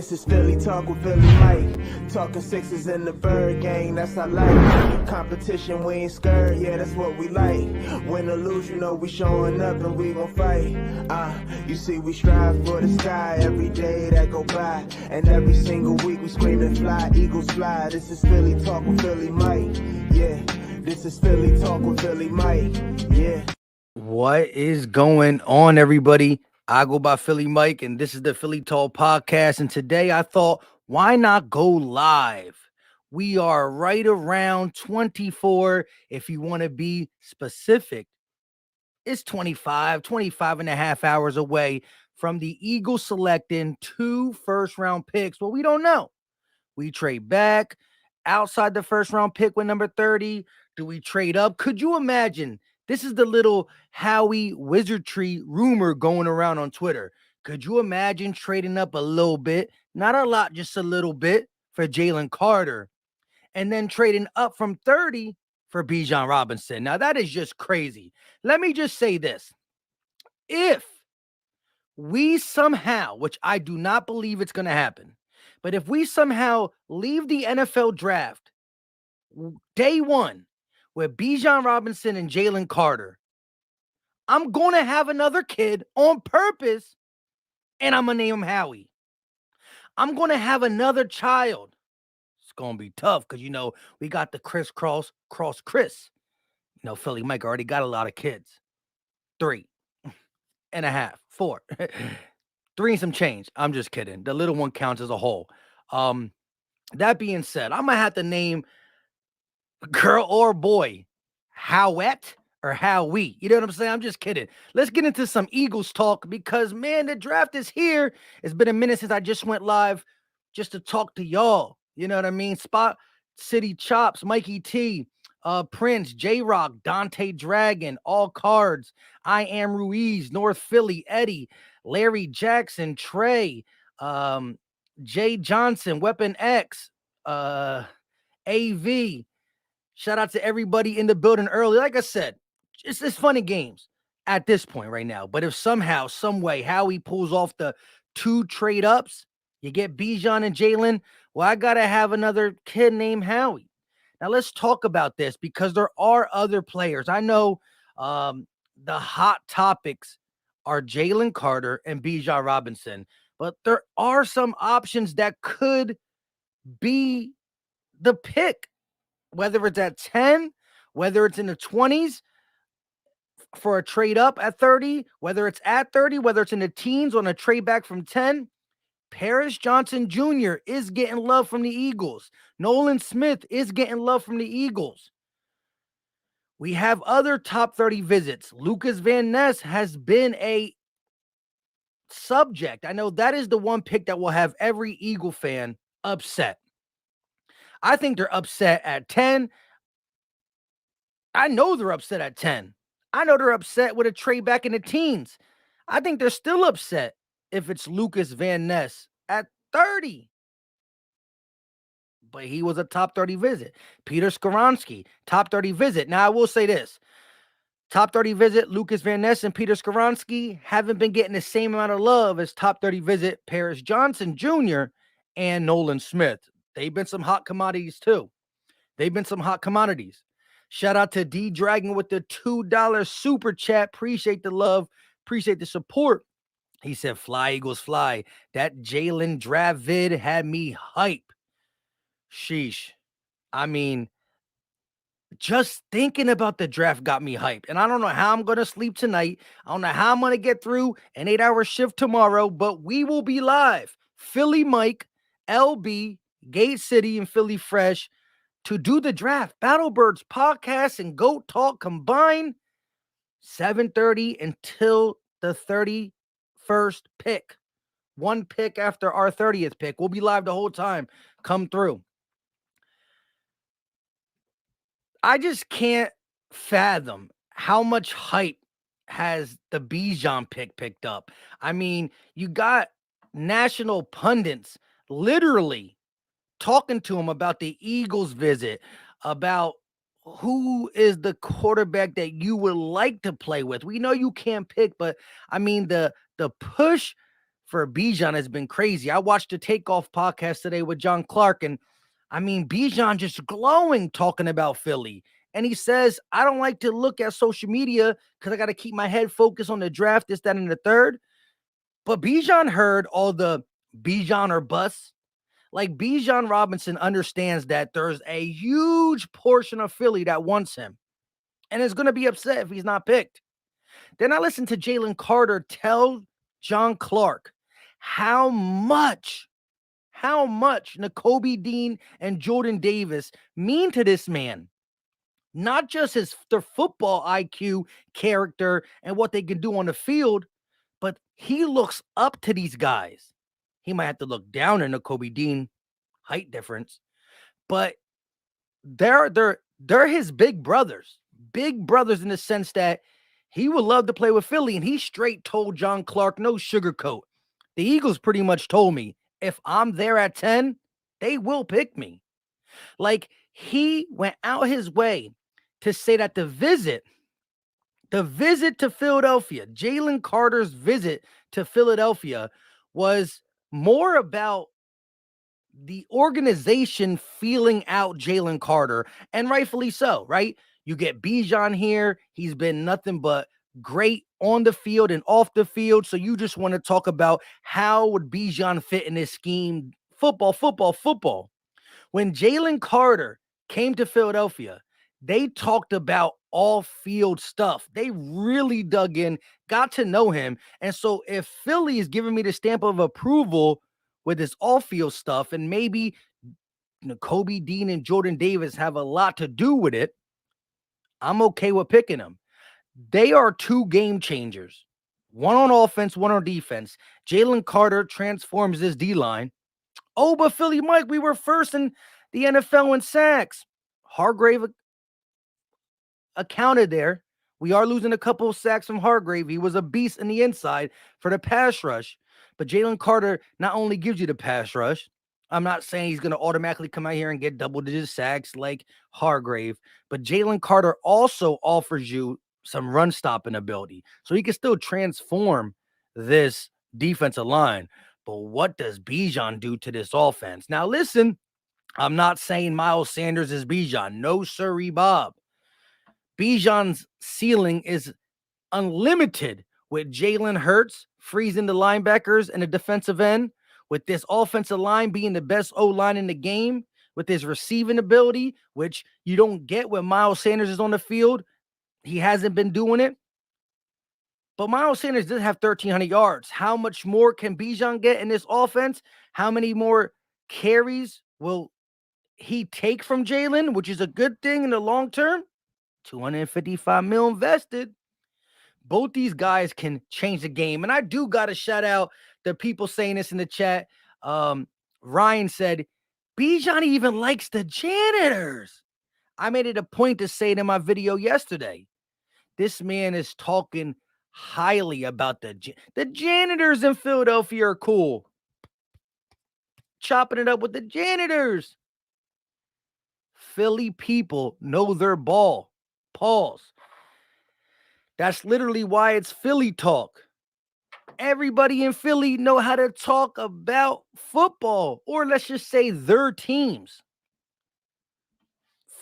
This is Philly Talk with Philly Mike. Talking sixes in the bird gang, that's our life. Competition, we ain't scared, yeah, that's what we like. Win or lose, you know we showing up and we gon' fight. You see we strive for the sky every day that go by. And every single week we screaming fly, eagles fly. This is Philly Talk with Philly Mike, yeah. This is Philly Talk with Philly Mike, yeah. What is going on, everybody? I go by Philly Mike, and this is the Philly Talk podcast. And today I thought, why not go live? We are right around 24. If you want to be specific, it's 25 and a half hours away from the Eagles selecting 2 first-round picks. Well, we don't know. We trade back outside the first-round pick with number 30. Do we trade up? Could you imagine? This is the little Howie wizardry rumor going around on Twitter. Could you imagine trading up a little bit, not a lot, just a little bit, for Jalen Carter, and then trading up from 30 for Bijan Robinson? Now, that is just crazy. Let me just say this. If we somehow, which I do not believe it's going to happen, but if we somehow leave the NFL draft day one with Bijan Robinson and Jalen Carter, I'm going to have another kid on purpose, and I'm going to name him Howie. I'm going to have another child. It's going to be tough because, we got the crisscross Chris. Philly Mike already got a lot of kids. 3 and a half, 4. 3 and some change. I'm just kidding. The little one counts as a whole. That being said, I'm going to have to name girl or boy Howette or Howie. You know what I'm saying? I'm just kidding. Let's get into some Eagles talk because, man, the draft is here. It's been a minute since I just went live just to talk to y'all. You know what I mean? Spot City Chops, Mikey T, Prince, J-Rock, Dante Dragon, All Cards, I Am Ruiz, North Philly, Eddie, Larry Jackson, Trey, Jay Johnson, Weapon X, AV. Shout out to everybody in the building early. Like I said, it's funny games at this point right now. But if somehow, some way, Howie pulls off the 2 trade ups, you get Bijan and Jalen, well, I got to have another kid named Howie. Now, let's talk about this because there are other players. I know the hot topics are Jalen Carter and Bijan Robinson, but there are some options that could be the pick, whether it's at 10, whether it's in the 20s for a trade up at 30, whether it's at 30, whether it's in the teens on a trade back from 10. Paris Johnson Jr. is getting love from the Eagles. Nolan Smith is getting love from the Eagles. We have other top 30 visits. Lucas Van Ness has been a subject. I know that is the one pick that will have every Eagle fan upset. I think they're upset at 10. I know they're upset at 10. I know they're upset with a trade back in the teens. I think they're still upset if it's Lucas Van Ness at 30. But he was a top 30 visit. Peter Skoronski, top 30 visit. Now, I will say this. Top 30 visit, Lucas Van Ness and Peter Skoronski haven't been getting the same amount of love as top 30 visit Paris Johnson Jr. and Nolan Smith. They've been some hot commodities too. Shout out to D Dragon with the $2 super chat. Appreciate the love. Appreciate the support. He said, fly, Eagles, fly. That Jalen draft vid had me hype. Sheesh. I mean, just thinking about the draft got me hyped. And I don't know how I'm going to sleep tonight. I don't know how I'm going to get through an 8-hour shift tomorrow, but we will be live. Philly Mike, LB, Gate City, and Philly Fresh to do the draft. Battlebirds podcast and Goat Talk combined. 7:30 until the 31st pick. 1 pick after our 30th pick. We'll be live the whole time. Come through. I just can't fathom how much hype has the Bijan pick picked up. I mean, you got national pundits literally talking to him about the Eagles visit, about who is the quarterback that you would like to play with. We know you can't pick, but I mean, the push for Bijan has been crazy. I watched the Takeoff podcast today with John Clark, and I mean, Bijan just glowing talking about Philly. And he says, I don't like to look at social media because I got to keep my head focused on the draft, this, that, and the third. But Bijan heard all the Bijan or bust. Like, Bijan Robinson understands that there's a huge portion of Philly that wants him and is going to be upset if he's not picked. Then I listened to Jalen Carter tell John Clark how much Nakobe Dean and Jordan Davis mean to this man. Not just their football IQ, character, and what they can do on the field, but he looks up to these guys. He might have to look down at Nakobe Dean, height difference, but they're his big brothers in the sense that he would love to play with Philly. And he straight told John Clark, no sugarcoat. The Eagles pretty much told me, if I'm there at 10, they will pick me. Like, he went out his way to say that the visit to Philadelphia, Jalen Carter's visit to Philadelphia, was more about the organization feeling out Jalen Carter, and rightfully so, right? You get Bijan here. He's been nothing but great on the field and off the field. So you just want to talk about how would Bijan fit in this scheme? Football. When Jalen Carter came to Philadelphia, they talked about all field stuff. They really dug in, got to know him. And so if Philly is giving me the stamp of approval with this all-field stuff, and maybe Nakobe Dean and Jordan Davis have a lot to do with it, I'm okay with picking them. They are two game changers, one on offense, one on defense. Jalen Carter transforms this D-line. Oh, but Philly Mike, we were first in the NFL in sacks. Hargrave accounted there. We are losing a couple of sacks from Hargrave. He was a beast in the inside for the pass rush. But Jalen Carter not only gives you the pass rush, I'm not saying he's going to automatically come out here and get double-digit sacks like Hargrave, but Jalen Carter also offers you some run-stopping ability. So he can still transform this defensive line. But what does Bijan do to this offense? Now, listen, I'm not saying Miles Sanders is Bijan. No, sirree, Bob. Bijan's ceiling is unlimited with Jalen Hurts freezing the linebackers and the defensive end, with this offensive line being the best O-line in the game, with his receiving ability, which you don't get when Miles Sanders is on the field. He hasn't been doing it. But Miles Sanders does have 1,300 yards. How much more can Bijan get in this offense? How many more carries will he take from Jalen, which is a good thing in the long term? $255 million invested. Both these guys can change the game. And I do got to shout out the people saying this in the chat. Ryan said, Bijan even likes the janitors. I made it a point to say it in my video yesterday. This man is talking highly about the janitors in Philadelphia are cool. Chopping it up with the janitors. Philly people know their ball. Pause. That's literally why it's Philly talk. Everybody in Philly know how to talk about football, or let's just say their teams.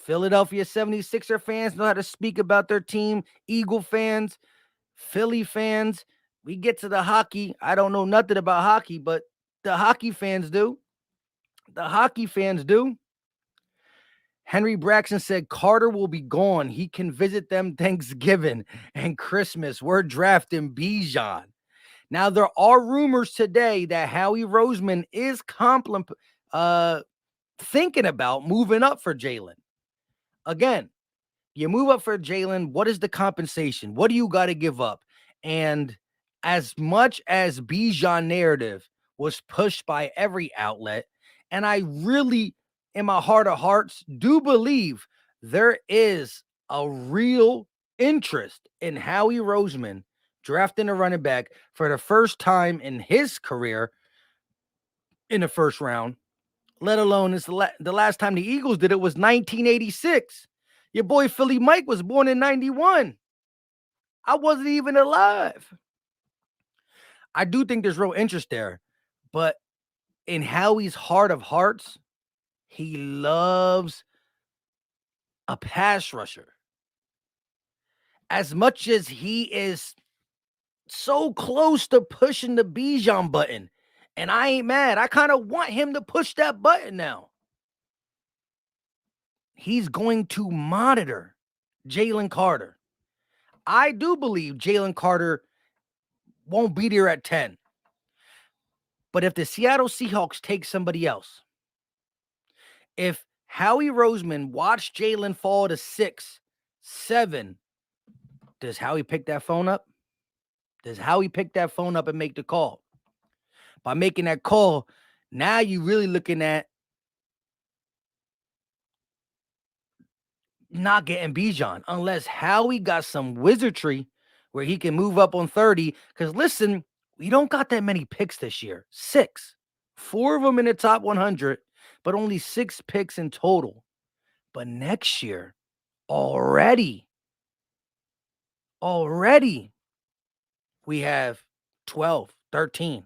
Philadelphia 76er fans know how to speak about their team. Eagle fans, Philly fans. We get to the hockey. I don't know nothing about hockey, but the hockey fans do. Henry Braxton said Carter will be gone. He can visit them Thanksgiving and Christmas. We're drafting Bijan. Now, there are rumors today that Howie Roseman is thinking about moving up for Jalen. Again, you move up for Jalen, what is the compensation? What do you got to give up? And as much as Bijan narrative was pushed by every outlet, and I really, in my heart of hearts, do believe there is a real interest in Howie Roseman drafting a running back for the first time in his career in the first round, let alone the last time the Eagles did it was 1986. Your boy Philly Mike was born in 91. I wasn't even alive. I do think there's real interest there, but in Howie's heart of hearts, he loves a pass rusher. As much as he is so close to pushing the Bijan button, and I ain't mad. I kind of want him to push that button now. He's going to monitor Jalen Carter. I do believe Jalen Carter won't be there at 10. But if the Seattle Seahawks take somebody else, if Howie Roseman watched Jalen fall to 6, 7, does Howie pick that phone up? Does Howie pick that phone up and make the call? By making that call, now you're really looking at not getting Bijan unless Howie got some wizardry where he can move up on 30. Because listen, we don't got that many picks this year. 6. 4 of them in the top 100, but only 6 picks in total. But next year, already, we have 12, 13.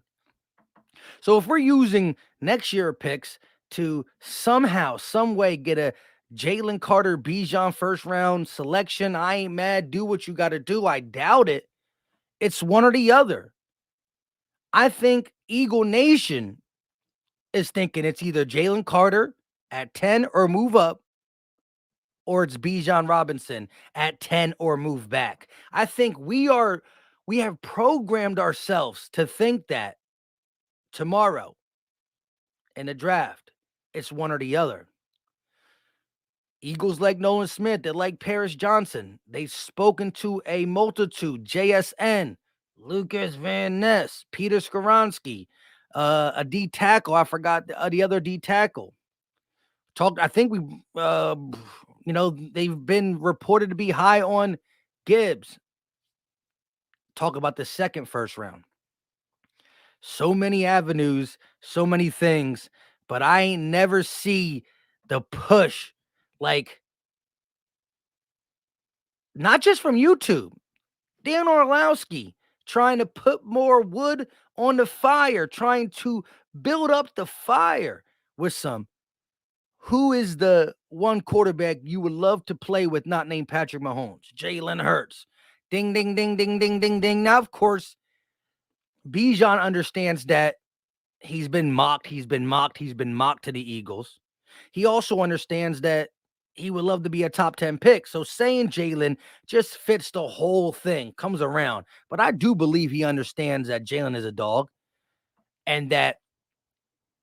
So if we're using next year picks to somehow, some way get a Jalen Carter Bijan first round selection, I ain't mad. Do what you got to do. I doubt it. It's one or the other. I think Eagle Nation is thinking it's either Jalen Carter at 10 or move up, or it's Bijan Robinson at 10 or move back. I think we have programmed ourselves to think that tomorrow in the draft, it's one or the other. Eagles like Nolan Smith. They like Paris Johnson. They've spoken to a multitude. JSN, Lucas Van Ness, Peter Skoronski, a D tackle. I forgot the other D tackle. I think they've been reported to be high on Gibbs. Talk about the second first round. So many avenues, so many things, but I ain't never see the push, like, not just from YouTube. Dan Orlowski trying to put more wood on the fire, trying to build up the fire with some. Who is the one quarterback you would love to play with not named Patrick Mahomes? Jalen Hurts. Ding, ding, ding, ding, ding, ding, ding. Now, of course, Bijan understands that he's been mocked. He's been mocked to the Eagles. He also understands that he would love to be a top 10 pick. So saying Jalen just fits the whole thing, comes around. But I do believe he understands that Jalen is a dog and that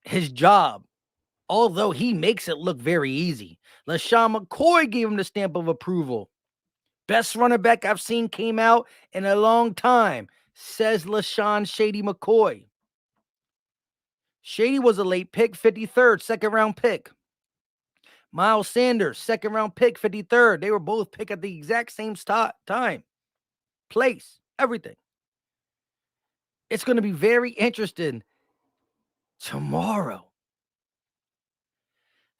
his job, although he makes it look very easy, LaShawn McCoy gave him the stamp of approval. Best running back I've seen came out in a long time, says LaShawn Shady McCoy. Shady was a late pick, 53rd, second round pick. Miles Sanders, second round pick, 53rd. They were both picked at the exact same time, place, everything. It's going to be very interesting tomorrow.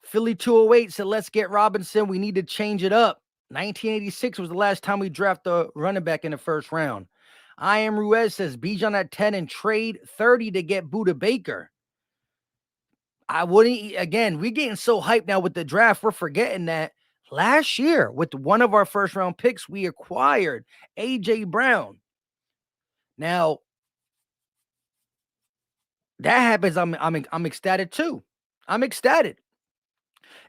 Philly 208 said, let's get Robinson. We need to change it up. 1986 was the last time we drafted a running back in the first round. I Am Ruiz says, Bijan at 10 and trade 30 to get Buda Baker. I wouldn't, again, we're getting so hyped now with the draft. We're forgetting that last year with one of our first round picks, we acquired A.J. Brown. Now, that happens, I'm ecstatic too. I'm ecstatic.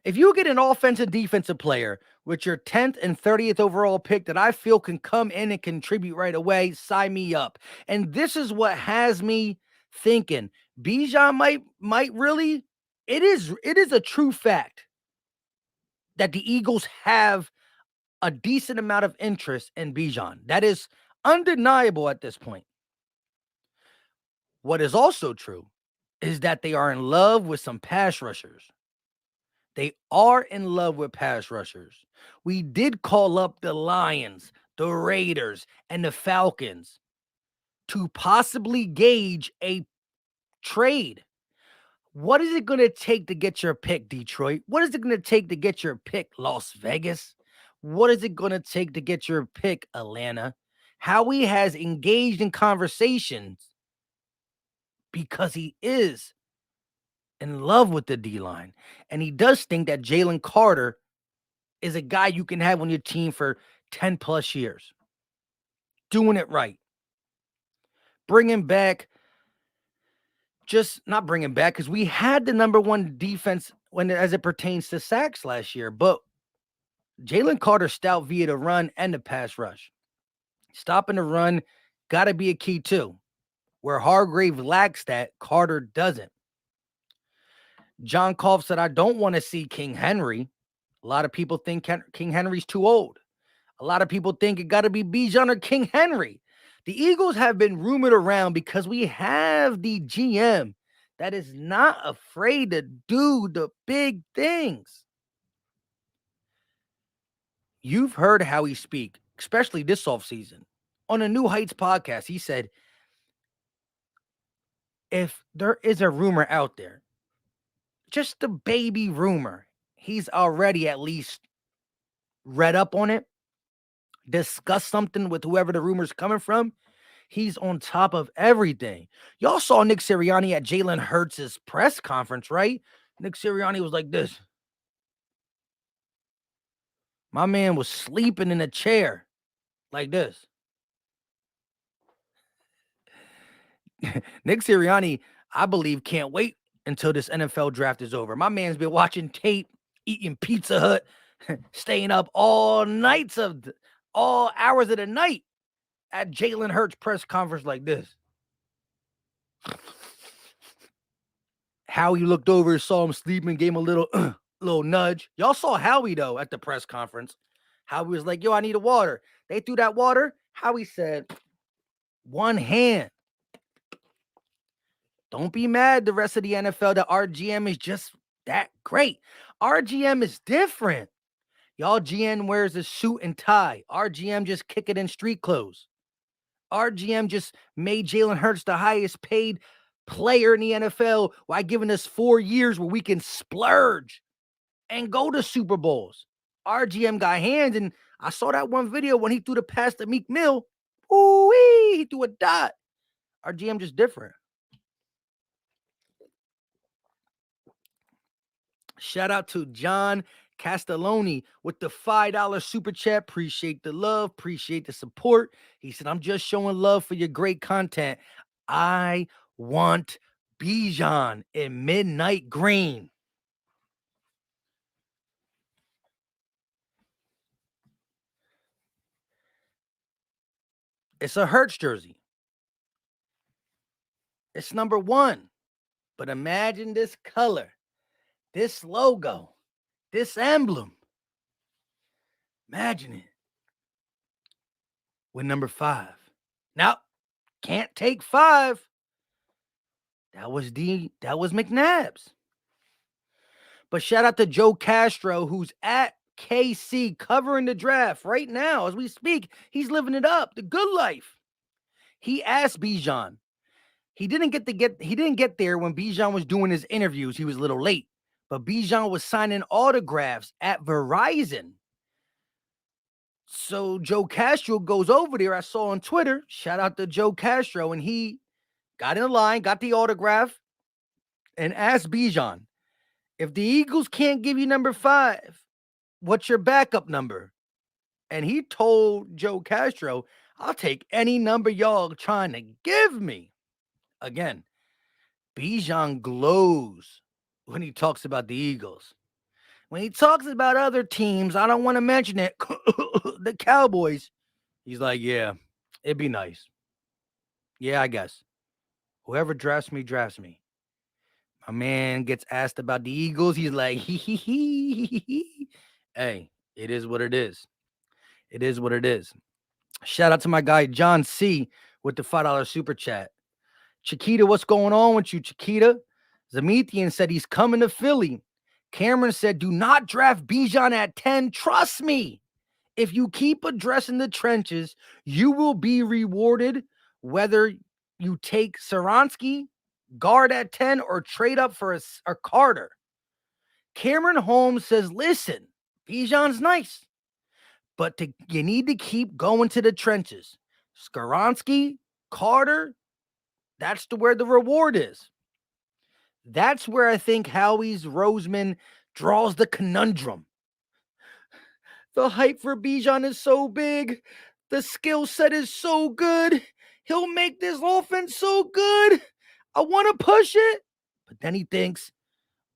If you get an offensive defensive player with your 10th and 30th overall pick that I feel can come in and contribute right away, sign me up. And this is what has me thinking Bijan might really, it is a true fact that the Eagles have a decent amount of interest in Bijan. That is undeniable at this point. What is also true is that they are in love with some pass rushers. They are in love with pass rushers. We did call up the Lions, the Raiders, and the Falcons to possibly gauge a trade. What is it going to take to get your pick, Detroit? What is it going to take to get your pick, Las Vegas? What is it going to take to get your pick, Atlanta? Howie has engaged in conversations because he is in love with the D-line. And he does think that Jalen Carter is a guy you can have on your team for 10 plus years. Doing it right. Bringing back, just not bringing back, because we had the number one defense as it pertains to sacks last year, but Jalen Carter stout via the run and the pass rush. Stopping the run got to be a key too. Where Hargrave lacks that, Carter doesn't. John Kolf said, I don't want to see King Henry. A lot of people think King Henry's too old. A lot of people think it got to be Bijan or King Henry. The Eagles have been rumored around because we have the GM that is not afraid to do the big things. You've heard how he speak, especially this offseason. On a New Heights podcast, he said, if there is a rumor out there, just a baby rumor, he's already at least read up on it, discussed something with whoever the rumor's coming from. He's on top of everything. Y'all saw Nick Sirianni at Jalen Hurts' press conference, right? Nick Sirianni was like this. My man was sleeping in a chair like this. Nick Sirianni, I believe, can't wait until this NFL draft is over. My man's been watching tape, eating Pizza Hut, staying up all hours of the night at Jalen Hurts press conference like this. Howie looked over, saw him sleeping, gave him a little nudge. Y'all saw Howie, though, at the press conference. Howie was like, yo, I need a water. They threw that water. Howie said, one hand. Don't be mad, the rest of the NFL, that our GM is just that great. Our GM is different. Y'all GM wears a suit and tie. Our GM just kick it in street clothes. Our GM just made Jalen Hurts the highest paid player in the NFL while giving us 4 years where we can splurge and go to Super Bowls. Our GM got hands, and I saw that one video when he threw the pass to Meek Mill. Ooh-wee, he threw a dot. Our GM just different. Shout out to John Castelloni with the $5 super chat. Appreciate the love. Appreciate the support. He said, I'm just showing love for your great content. I want Bijan in midnight green. It's a Hurts jersey. It's number 1. But imagine this color, this logo, this emblem. Imagine it with number 5. Now, can't take 5. That was McNabb's. But shout out to Joe Castro, who's at KC covering the draft right now as we speak. He's living it up, the good life. He asked Bijan. He didn't get there when Bijan was doing his interviews. He was a little late. But Bijan was signing autographs at Verizon. So Joe Castro goes over there. I saw on Twitter. Shout out to Joe Castro. And he got in the line, got the autograph, and asked Bijan, if the Eagles can't give you number 5, what's your backup number? And he told Joe Castro, I'll take any number y'all trying to give me. Again, Bijan glows when he talks about the Eagles. When he talks about other teams, I don't want to mention it, the Cowboys, he's like, yeah, it'd be nice. Yeah, I guess. Whoever drafts me, drafts me. My man gets asked about the Eagles. He's like, Hey, it is what it is. It is what it is. Shout out to my guy, John C. with the $5 super chat. Chiquita, what's going on with you, Chiquita? Zamethian said he's coming to Philly. Cameron said, do not draft Bijan at 10. Trust me. If you keep addressing the trenches, you will be rewarded whether you take Saransky, guard at 10, or trade up for a Carter. Cameron Holmes says, listen, Bijan's nice, but you need to keep going to the trenches. Skaronsky, Carter, That's where the reward is. That's where I think Howie's Roseman draws the conundrum. The hype for Bijan is so big. The skill set is so good. He'll make this offense so good. I want to push it. But then he thinks,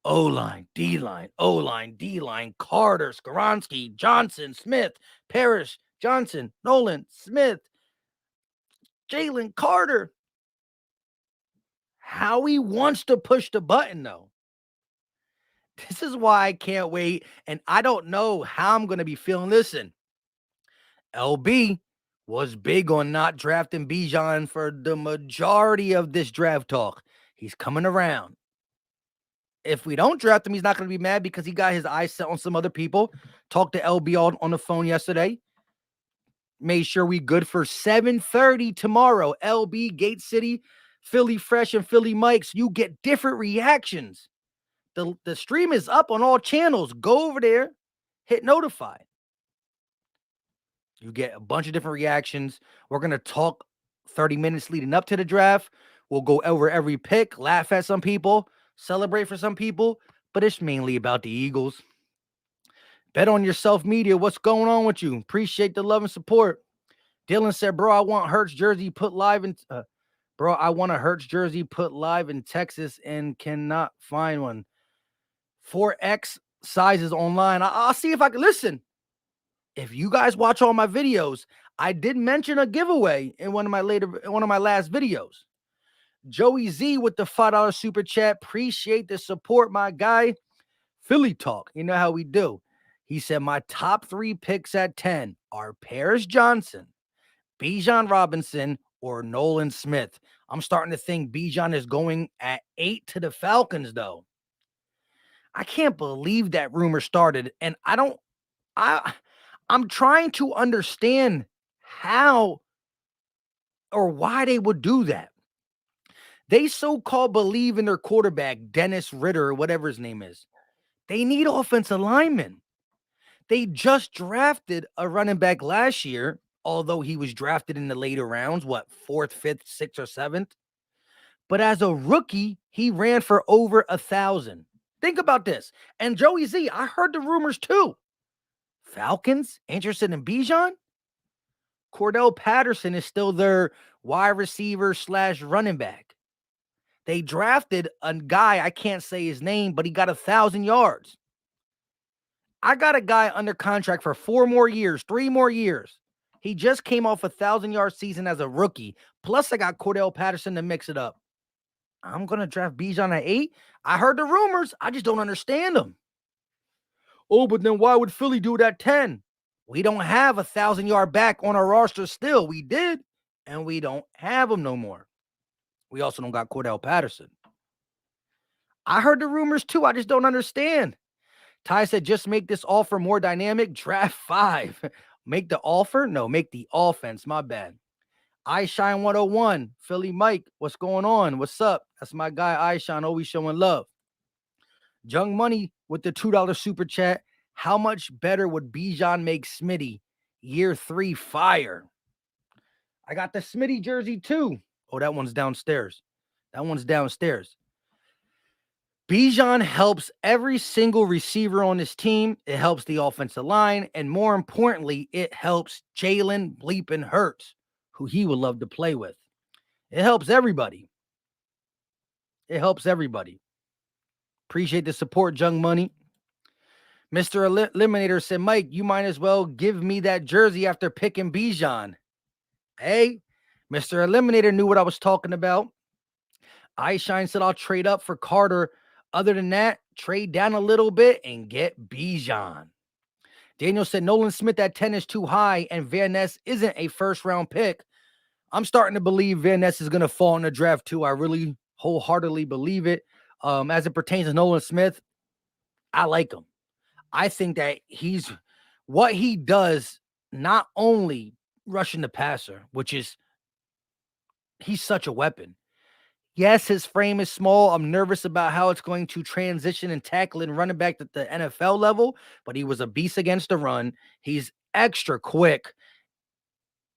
O-line, D-line, O-line, D-line, Carter, Skoronski, Johnson, Smith, Parrish, Johnson, Nolan, Smith, Jalen, Carter. Howie wants to push the button, though. This is why I can't wait, and I don't know how I'm going to be feeling. Listen, LB was big on not drafting Bijan for the majority of this draft talk. He's coming around. If we don't draft him, he's not going to be mad because he got his eyes set on some other people. Talked to LB on the phone yesterday. Made sure we good for 7:30 tomorrow. LB, Gate City, Philly Fresh, and Philly Mike's. You get different reactions. The stream is up on all channels. Go over there, hit notify. You get a bunch of different reactions. We're going to talk 30 minutes leading up to the draft. We'll go over every pick, laugh at some people, celebrate for some people, but it's mainly about the Eagles. Bet on yourself media. What's going on with you? Appreciate the love and support. Dylan said, bro, I want Hurts jersey put live in I want a Hurts jersey put live in Texas and cannot find one. 4X sizes online. I'll see if I can listen. If you guys watch all my videos, I did mention a giveaway in one of my last videos. Joey Z with the $5 super chat. Appreciate the support, my guy. Philly Talk. You know how we do. He said, my top 3 picks at 10 are Paris Johnson, Bijan Robinson, or Nolan Smith. I'm starting to think Bijan is going at 8 to the Falcons, though. I can't believe that rumor started, and I'm trying to understand how or why they would do that. They so-called believe in their quarterback, Dennis Ritter, or whatever his name is. They need offensive linemen. They just drafted a running back last year, although he was drafted in the later rounds, 4th, 5th, 6th, or 7th. But as a rookie, he ran for over 1,000. Think about this. And Joey Z, I heard the rumors too. Falcons interested in Bijan? Cordell Patterson is still their wide receiver / running back. They drafted a guy, I can't say his name, but he got 1,000 yards. I got a guy under contract for 4 more years, 3 more years. He just came off a 1,000-yard season as a rookie. Plus, I got Cordell Patterson to mix it up. I'm going to draft Bijan at 8. I heard the rumors. I just don't understand them. Oh, but then why would Philly do it at 10? We don't have a 1,000-yard back on our roster still. We did, and we don't have him no more. We also don't got Cordell Patterson. I heard the rumors too. I just don't understand. Ty said, just make this offer more dynamic. Draft 5. Make the offer? No, make the offense. My bad. iShine 101. Philly Mike, what's going on? What's up? That's my guy, iShine, always showing love. Young Money with the $2 super chat. How much better would Bijan make Smitty? Year 3 fire. I got the Smitty jersey too. Oh, that one's downstairs. Bijan helps every single receiver on this team. It helps the offensive line. And more importantly, it helps Jalen bleeping Hurts, who he would love to play with. It helps everybody. Appreciate the support, Young Money. Mr. Eliminator said, Mike, you might as well give me that jersey after picking Bijan. Hey, Mr. Eliminator knew what I was talking about. iShine said, I'll trade up for Carter. Other than that, trade down a little bit and get Bijan. Daniel said, Nolan Smith at 10 is too high, and Van Ness isn't a first-round pick. I'm starting to believe Van Ness is going to fall in the draft too. I really wholeheartedly believe it. As it pertains to Nolan Smith, I like him. I think that what he does, not only rushing the passer, which is, he's such a weapon. Yes, his frame is small. I'm nervous about how it's going to transition and tackle and running back at the NFL level, but he was a beast against the run. He's extra quick.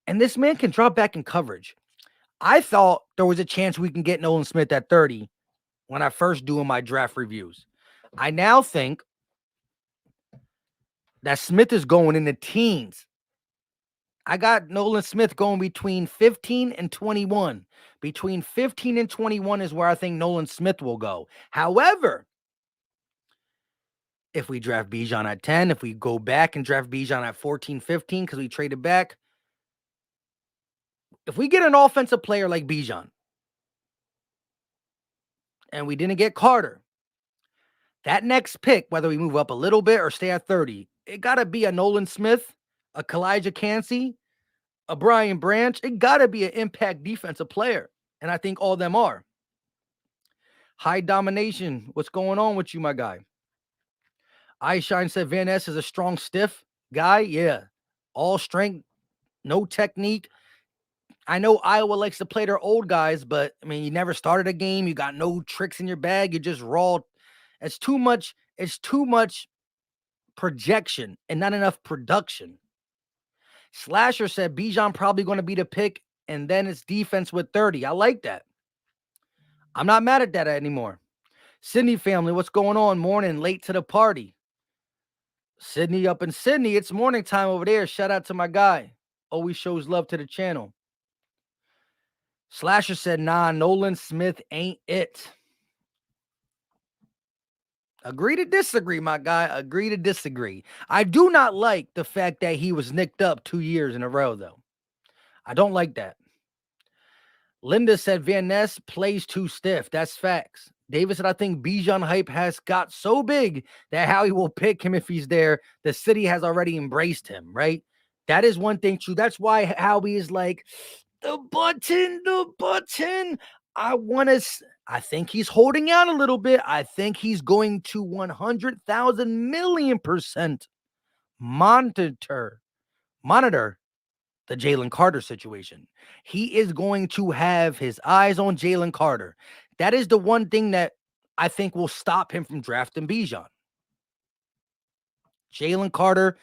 And this man can drop back in coverage. I thought there was a chance we can get Nolan Smith at 30 when I first doing my draft reviews. I now think that Smith is going in the teens. I got Nolan Smith going between 15 and 21. Between 15 and 21 is where I think Nolan Smith will go. However, if we draft Bijan at 10, if we go back and draft Bijan at 14, 15, because we traded back, if we get an offensive player like Bijan and we didn't get Carter, that next pick, whether we move up a little bit or stay at 30, it got to be a Nolan Smith, a Kalijah Cansey, a Brian Branch. It got to be an impact defensive player. And I think all of them are. High domination. What's going on with you, my guy? iShine said Van Ness is a strong, stiff guy. Yeah. All strength, no technique. I know Iowa likes to play their old guys, but I mean, you never started a game. You got no tricks in your bag. You're just raw. It's too much. It's too much projection and not enough production. Slasher said Bijan probably going to be the pick, and then it's defense with 30. I like that. I'm not mad at that anymore. Sydney family, what's going on? Morning, late to the party. Sydney up in Sydney. It's morning time over there. Shout out to my guy. Always shows love to the channel. Slasher said, nah, Nolan Smith ain't it. Agree to disagree, my guy. Agree to disagree. I do not like the fact that he was nicked up 2 years in a row, though. I don't like that. Linda said Van Ness plays too stiff. That's facts. David said, I think Bijan hype has got so big that Howie will pick him if he's there. The city has already embraced him, right? That is one thing true. That's why Howie is like, the button. I think he's holding out a little bit. I think he's going to 100,000 million% monitor the Jalen Carter situation. He is going to have his eyes on Jalen Carter. That is the one thing that I think will stop him from drafting Bijan. Jalen Carter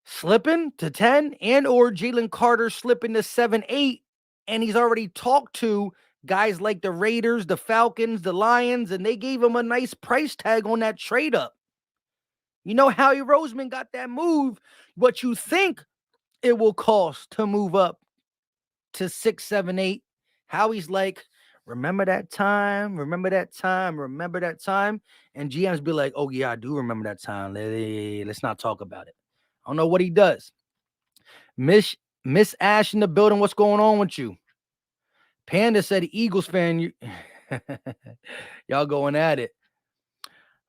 slipping to 10 and or Jalen Carter slipping to 7, 8. And he's already talked to guys like the Raiders, the Falcons, the Lions, and they gave him a nice price tag on that trade up. You know, Howie Roseman got that move. What you think it will cost to move up to 6, 7, 8. Howie's like, remember that time? Remember that time? Remember that time? And GMs be like, oh, yeah, I do remember that time. Let's not talk about it. I don't know what he does. Miss Ash in the building. What's going on with you? Panda said, Eagles fan. Y'all going at it.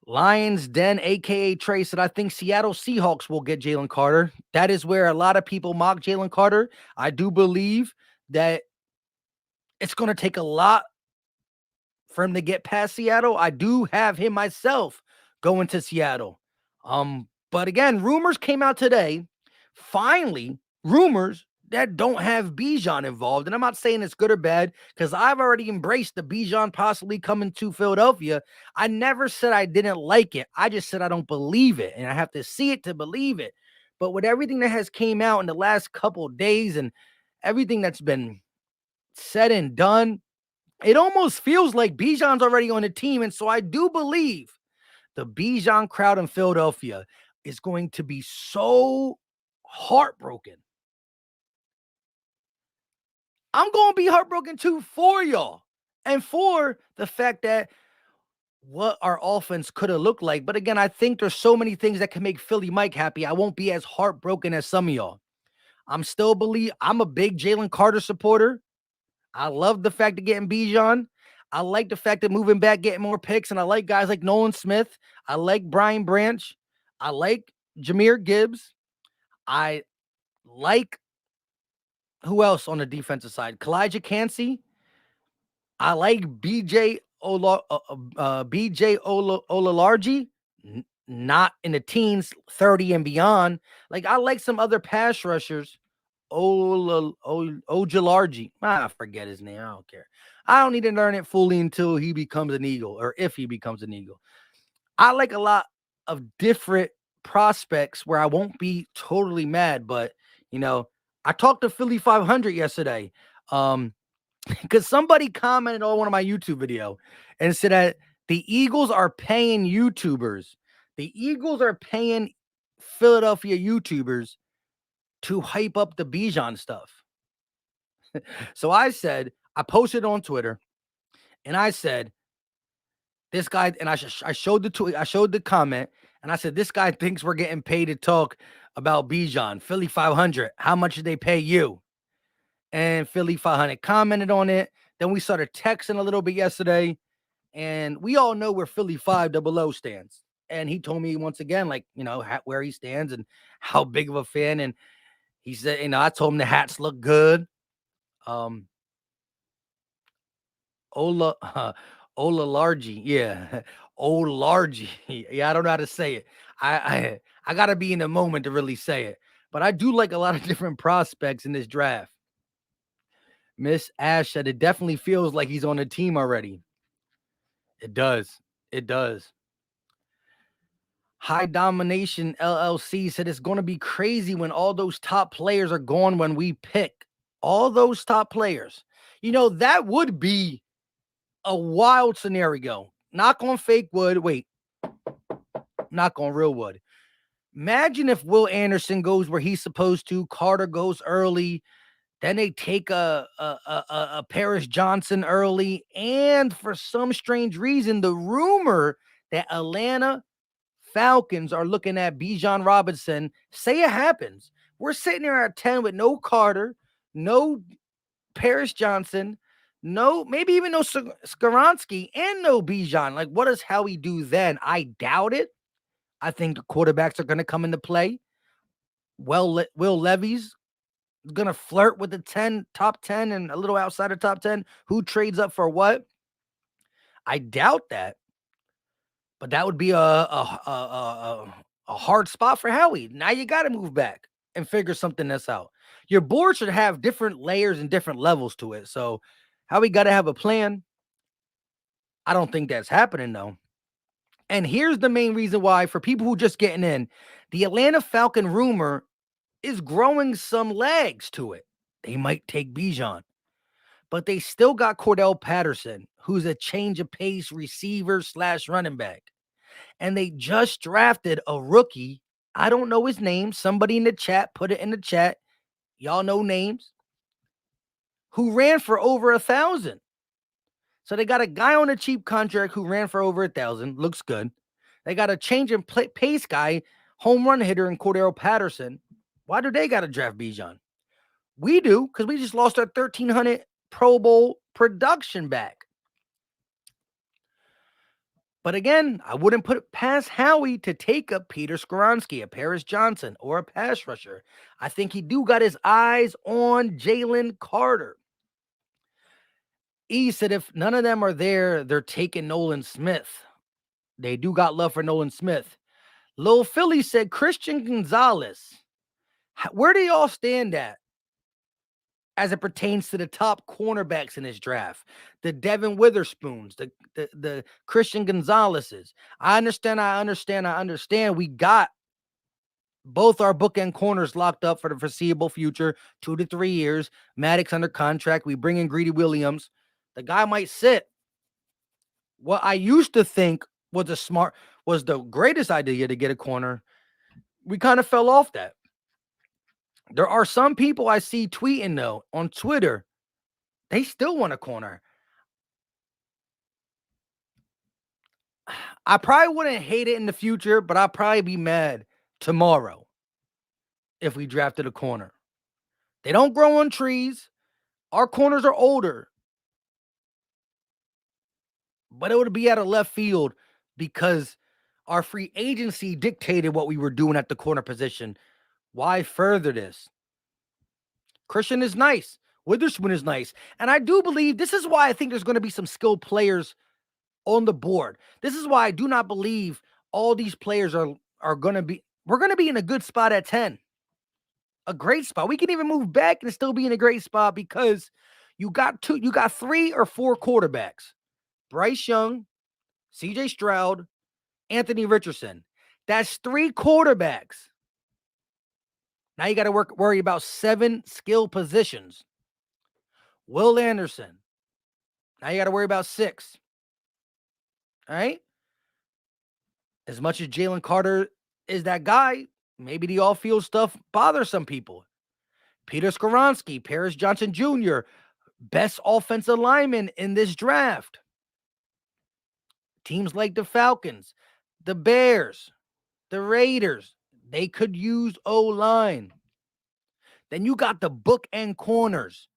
Lions Den, a.k.a. Trey, said, I think Seattle Seahawks will get Jalen Carter. That is where a lot of people mock Jalen Carter. I do believe that it's going to take a lot for him to get past Seattle. I do have him myself going to Seattle. But again, rumors came out today. Finally, rumors that don't have Bijan involved. And I'm not saying it's good or bad because I've already embraced the Bijan possibly coming to Philadelphia. I never said I didn't like it. I just said I don't believe it. And I have to see it to believe it. But with everything that has came out in the last couple of days and everything that's been said and done, it almost feels like Bijan's already on the team. And so I do believe the Bijan crowd in Philadelphia is going to be so heartbroken. I'm going to be heartbroken too for y'all and for the fact that what our offense could have looked like. But again, I think there's so many things that can make Philly Mike happy. I won't be as heartbroken as some of y'all. I'm a big Jalen Carter supporter. I love the fact of getting Bijan. I like the fact that moving back, getting more picks. And I like guys like Nolan Smith. I like Brian Branch. I like Jahmyr Gibbs. I like who else on the defensive side? Kalijah Cansey. I like BJ Olalarji. Not in the teens, 30 and beyond. Like, I like some other pass rushers. Ojalarji. I forget his name. I don't care. I don't need to learn it fully until he becomes an Eagle or if he becomes an Eagle. I like a lot of different prospects where I won't be totally mad, but, you know, I talked to Philly 500 yesterday. because somebody commented on one of my YouTube video and said that the Eagles are paying YouTubers. The Eagles are paying Philadelphia YouTubers to hype up the Bijan stuff. So I posted on Twitter and I said, this guy, and I showed the tweet, I showed the comment, and I said, this guy thinks we're getting paid to talk about Bijan. Philly 500, how much did they pay you? And Philly 500 commented on it. Then we started texting a little bit yesterday, and we all know where Philly 500 stands. And he told me once again, like, where he stands and how big of a fan. And he said, I told him the hats look good. Ola Largy, yeah. Largy. Yeah, I don't know how to say it. I gotta be in the moment to really say it. But I do like a lot of different prospects in this draft. Miss Ash said it definitely feels like he's on a team already. It does. It does. High Domination LLC said it's going to be crazy when all those top players are gone when we pick. All those top players. That would be a wild scenario. Knock on fake wood. Wait. Knock on real wood. Imagine if Will Anderson goes where he's supposed to. Carter goes early. Then they take a Paris Johnson early. And for some strange reason, the rumor that Atlanta Falcons are looking at Bijan Robinson, say it happens. We're sitting there at 10 with no Carter, no Paris Johnson, maybe even no Skaronski, and no Bijan. Like, what does Howie do then? I doubt it. I think the quarterbacks are going to come into play. Will Levy's going to flirt with the top 10 and a little outside of top 10. Who trades up for what? I doubt that. But that would be a hard spot for Howie. Now you got to move back and figure something else out. Your board should have different layers and different levels to it. So Howie got to have a plan. I don't think that's happening, though. And here's the main reason why, for people who just getting in, the Atlanta Falcon rumor is growing some legs to it. They might take Bijan, but they still got Cordell Patterson, who's a change of pace receiver / running back. And they just drafted a rookie. I don't know his name. Somebody in the chat, put it in the chat. Y'all know names. Who ran for over 1,000. So they got a guy on a cheap contract who ran for over 1,000. Looks good. They got a change in pace guy, home run hitter in Cordero Patterson. Why do they got to draft Bijan? We do, because we just lost our 1,300 Pro Bowl production back. But again, I wouldn't put it past Howie to take up Peter Skoronski, a Paris Johnson, or a pass rusher. I think he do got his eyes on Jalen Carter. E said if none of them are there, they're taking Nolan Smith. They do got love for Nolan Smith. Lil Philly said Christian Gonzalez. Where do y'all stand at as it pertains to the top cornerbacks in this draft? The Devin Witherspoons, the Christian Gonzalez's. I understand. We got both our bookend corners locked up for the foreseeable future, 2 to 3 years. Maddox under contract. We bring in Greedy Williams. The guy might sit. What I used to think was the greatest idea to get a corner. We kind of fell off that. There are some people I see tweeting, though, on Twitter. They still want a corner. I probably wouldn't hate it in the future, but I'd probably be mad tomorrow if we drafted a corner. They don't grow on trees. Our corners are older. But it would be out of left field because our free agency dictated what we were doing at the corner position. Why further this? Christian is nice. Witherspoon is nice. And I do believe this is why I think there's going to be some skilled players on the board. This is why I do not believe all these players are going to be. We're going to be in a good spot at 10. A great spot. We can even move back and still be in a great spot because you got 3 or 4 quarterbacks. Bryce Young, CJ Stroud, Anthony Richardson. That's 3 quarterbacks. Now you got to worry about 7 skill positions. Will Anderson. Now you got to worry about 6. All right. As much as Jalen Carter is that guy, maybe the off-field stuff bothers some people. Peter Skoronski, Paris Johnson Jr., best offensive lineman in this draft. Teams like the Falcons, the Bears, the Raiders, they could use O-line. Then you got the bookend corners.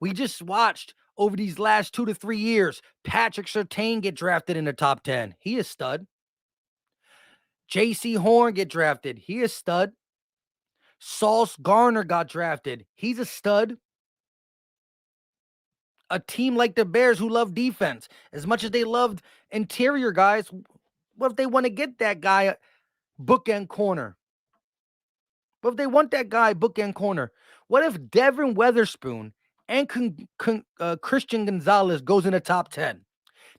We just watched over these last 2 to 3 years, Patrick Surtain get drafted in the top 10. He is stud. J.C. Horn get drafted. He is stud. Sauce Garner got drafted. He's a stud. A team like the Bears who love defense, as much as they loved interior guys, what if they want to get that guy bookend corner? What if they want that guy bookend corner? What if Devin Weatherspoon and Christian Gonzalez goes in the top 10?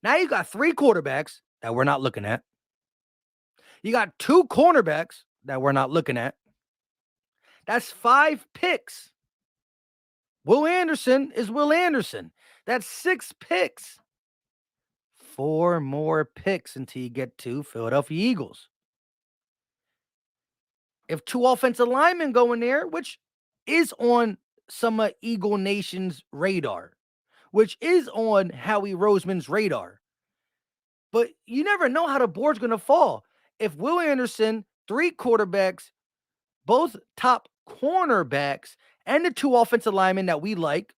Now you got 3 quarterbacks that we're not looking at. You got 2 cornerbacks that we're not looking at. That's 5 picks. Will Anderson is Will Anderson. That's 6 picks. 4 more picks until you get to Philadelphia Eagles. If 2 offensive linemen go in there, which is on some of Eagle Nation's radar, which is on Howie Roseman's radar. But you never know how the board's going to fall. If Will Anderson, 3 quarterbacks, both top cornerbacks, and the 2 offensive linemen that we like,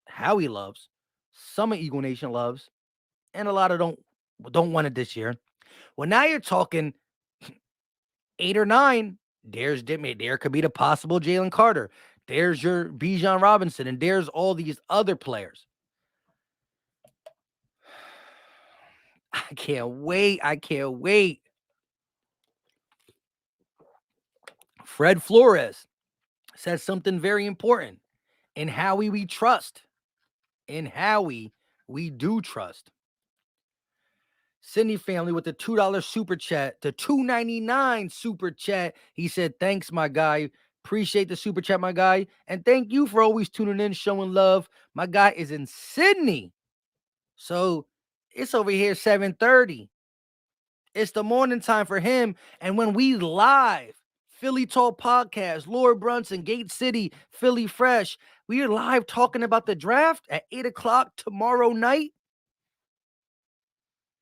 Howie loves, some of Eagle Nation loves, and a lot of don't want it this year. Well, now you're talking 8 or 9. There could be the possible Jalen Carter. There's your Bijan Robinson, and there's all these other players. I can't wait. Fred Flores says something very important. In Howie we trust. In Howie we do trust. Sydney family with the $2 super chat, the $2.99 super chat. He said, thanks, my guy. Appreciate the super chat, my guy. And thank you for always tuning in, showing love. My guy is in Sydney. So it's over here 7:30. It's the morning time for him. And when we live, Philly Talk Podcast, Lord Brunson, Gate City, Philly Fresh, we are live talking about the draft at 8 o'clock tomorrow night.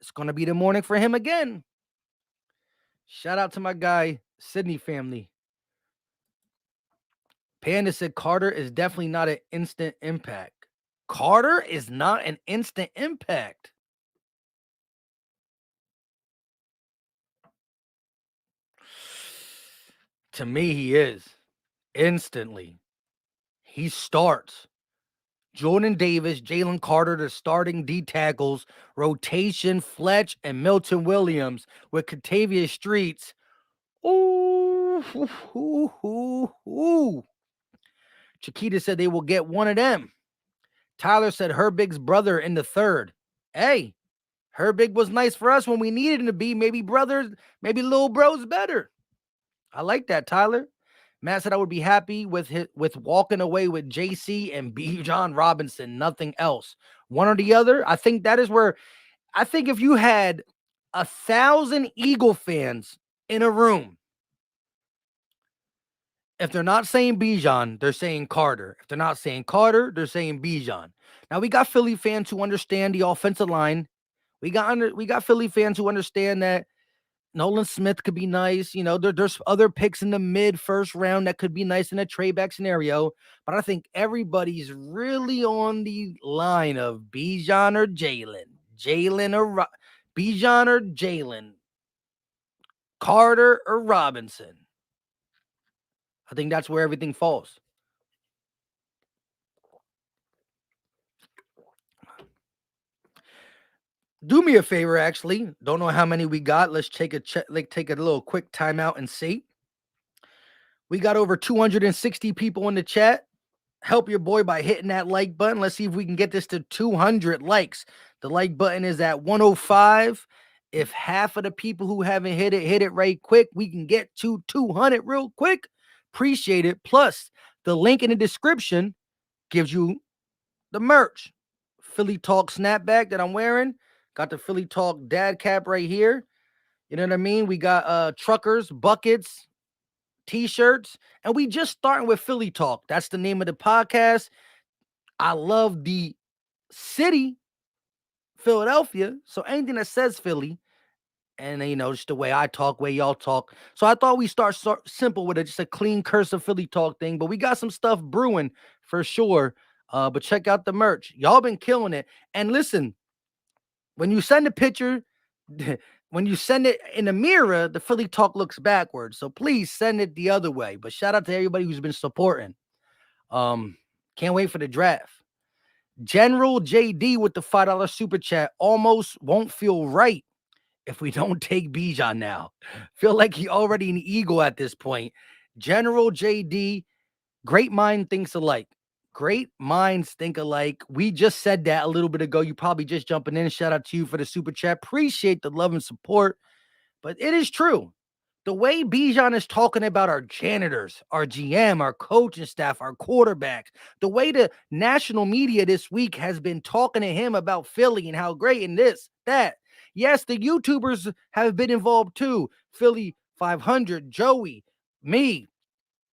It's going to be the morning for him again. Shout out to my guy, Sydney family. Panda said Carter is definitely not an instant impact. Carter is not an instant impact. To me, he is. Instantly. He starts. Jordan Davis, Jalen Carter, the starting D tackles, rotation, Fletch, and Milton Williams with Katavius Streets. Ooh. Chiquita said they will get one of them. Tyler said Herbig's brother in the 3rd. Hey, Herbig was nice for us when we needed him to be. Maybe brothers, maybe little bro's better. I like that, Tyler. Matt said I would be happy with walking away with JC and Bijan Robinson, nothing else. One or the other. I think that is where, I think if you had 1,000 Eagle fans in a room, if they're not saying Bijan, they're saying Carter. If they're not saying Carter, they're saying Bijan. Now we got Philly fans who understand the offensive line. We got Philly fans who understand that Nolan Smith could be nice. You know, there's other picks in the mid-first round that could be nice in a trade-back scenario. But I think everybody's really on the line of Bijan or Jalen. Bijan or Jalen. Carter or Robinson. I think that's where everything falls. Do me a favor, actually. Don't know how many we got. Let's take a little quick timeout and see. We got over 260 people in the chat. Help your boy by hitting that like button. Let's see if we can get this to 200 likes. The like button is at 105. If half of the people who haven't hit it right quick, we can get to 200 real quick. Appreciate it. Plus, the link in the description gives you the merch. Philly Talk snapback that I'm wearing. Got the Philly Talk dad cap right here. You know what I mean? We got truckers, buckets, t-shirts, and we just starting with Philly Talk. That's the name of the podcast. I love the city, Philadelphia. So anything that says Philly, and just the way I talk, way y'all talk. So I thought we start simple with it, just a clean curse of Philly Talk thing. But we got some stuff brewing for sure. But check out the merch. Y'all been killing it. And listen, when you send a picture, when you send it in the mirror, the Philly Talk looks backwards. So please send it the other way. But shout out to everybody who's been supporting. Can't wait for the draft. General JD with the $5 super chat. Almost won't feel right if we don't take Bijan now. Feel like he already an eagle at this point. General JD, great mind thinks alike. Great minds think alike. We just said that a little bit ago. You probably just jumping in. Shout out to you for the super chat. Appreciate the love and support. But it is true. The way Bijan is talking about our janitors, our GM, our coaching staff, our quarterbacks, the way the national media this week has been talking to him about Philly and how great and this, that. Yes, the YouTubers have been involved too. Philly 500, Joey, me,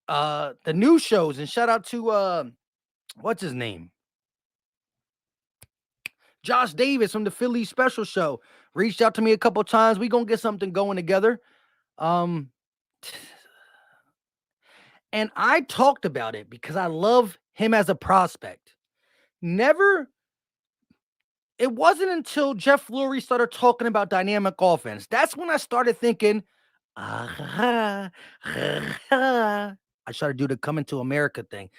the new shows, and shout out to what's his name? Josh Davis from the Philly Special Show. Reached out to me a couple times. We gonna get something going together. And I talked about it because I love him as a prospect. It wasn't until Jeff Lurie started talking about dynamic offense. That's when I started thinking, I tried to do the Coming to America thing.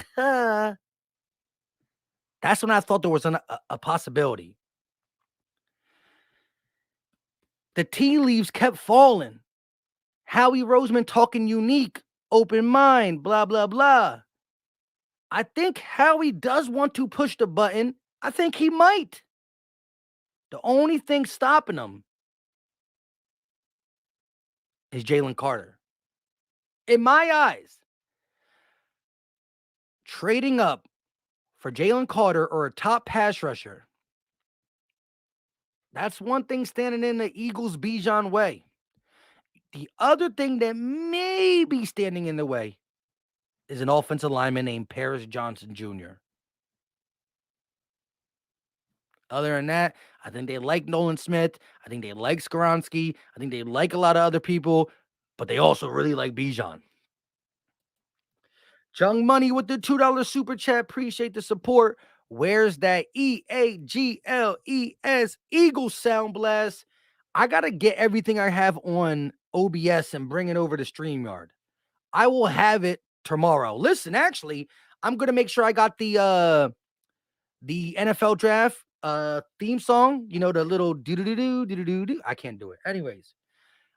That's when I thought there was a possibility. The tea leaves kept falling. Howie Roseman talking unique, open mind, blah, blah, blah. I think Howie does want to push the button. I think he might. The only thing stopping him is Jalen Carter. In my eyes, trading up for Jalen Carter or a top pass rusher, that's one thing standing in the Eagles' Bijan way. The other thing that may be standing in the way is an offensive lineman named Paris Johnson Jr. Other than that, I think they like Nolan Smith. I think they like Skoronski. I think they like a lot of other people, but they also really like Bijan. Chung Money with the $2 super chat. Appreciate the support. Where's that EAGLES Eagles sound blast? I got to get everything I have on OBS and bring it over to StreamYard. I will have it tomorrow. Listen, actually, I'm going to make sure I got the NFL draft theme song, the little do. I can't do it. Anyways,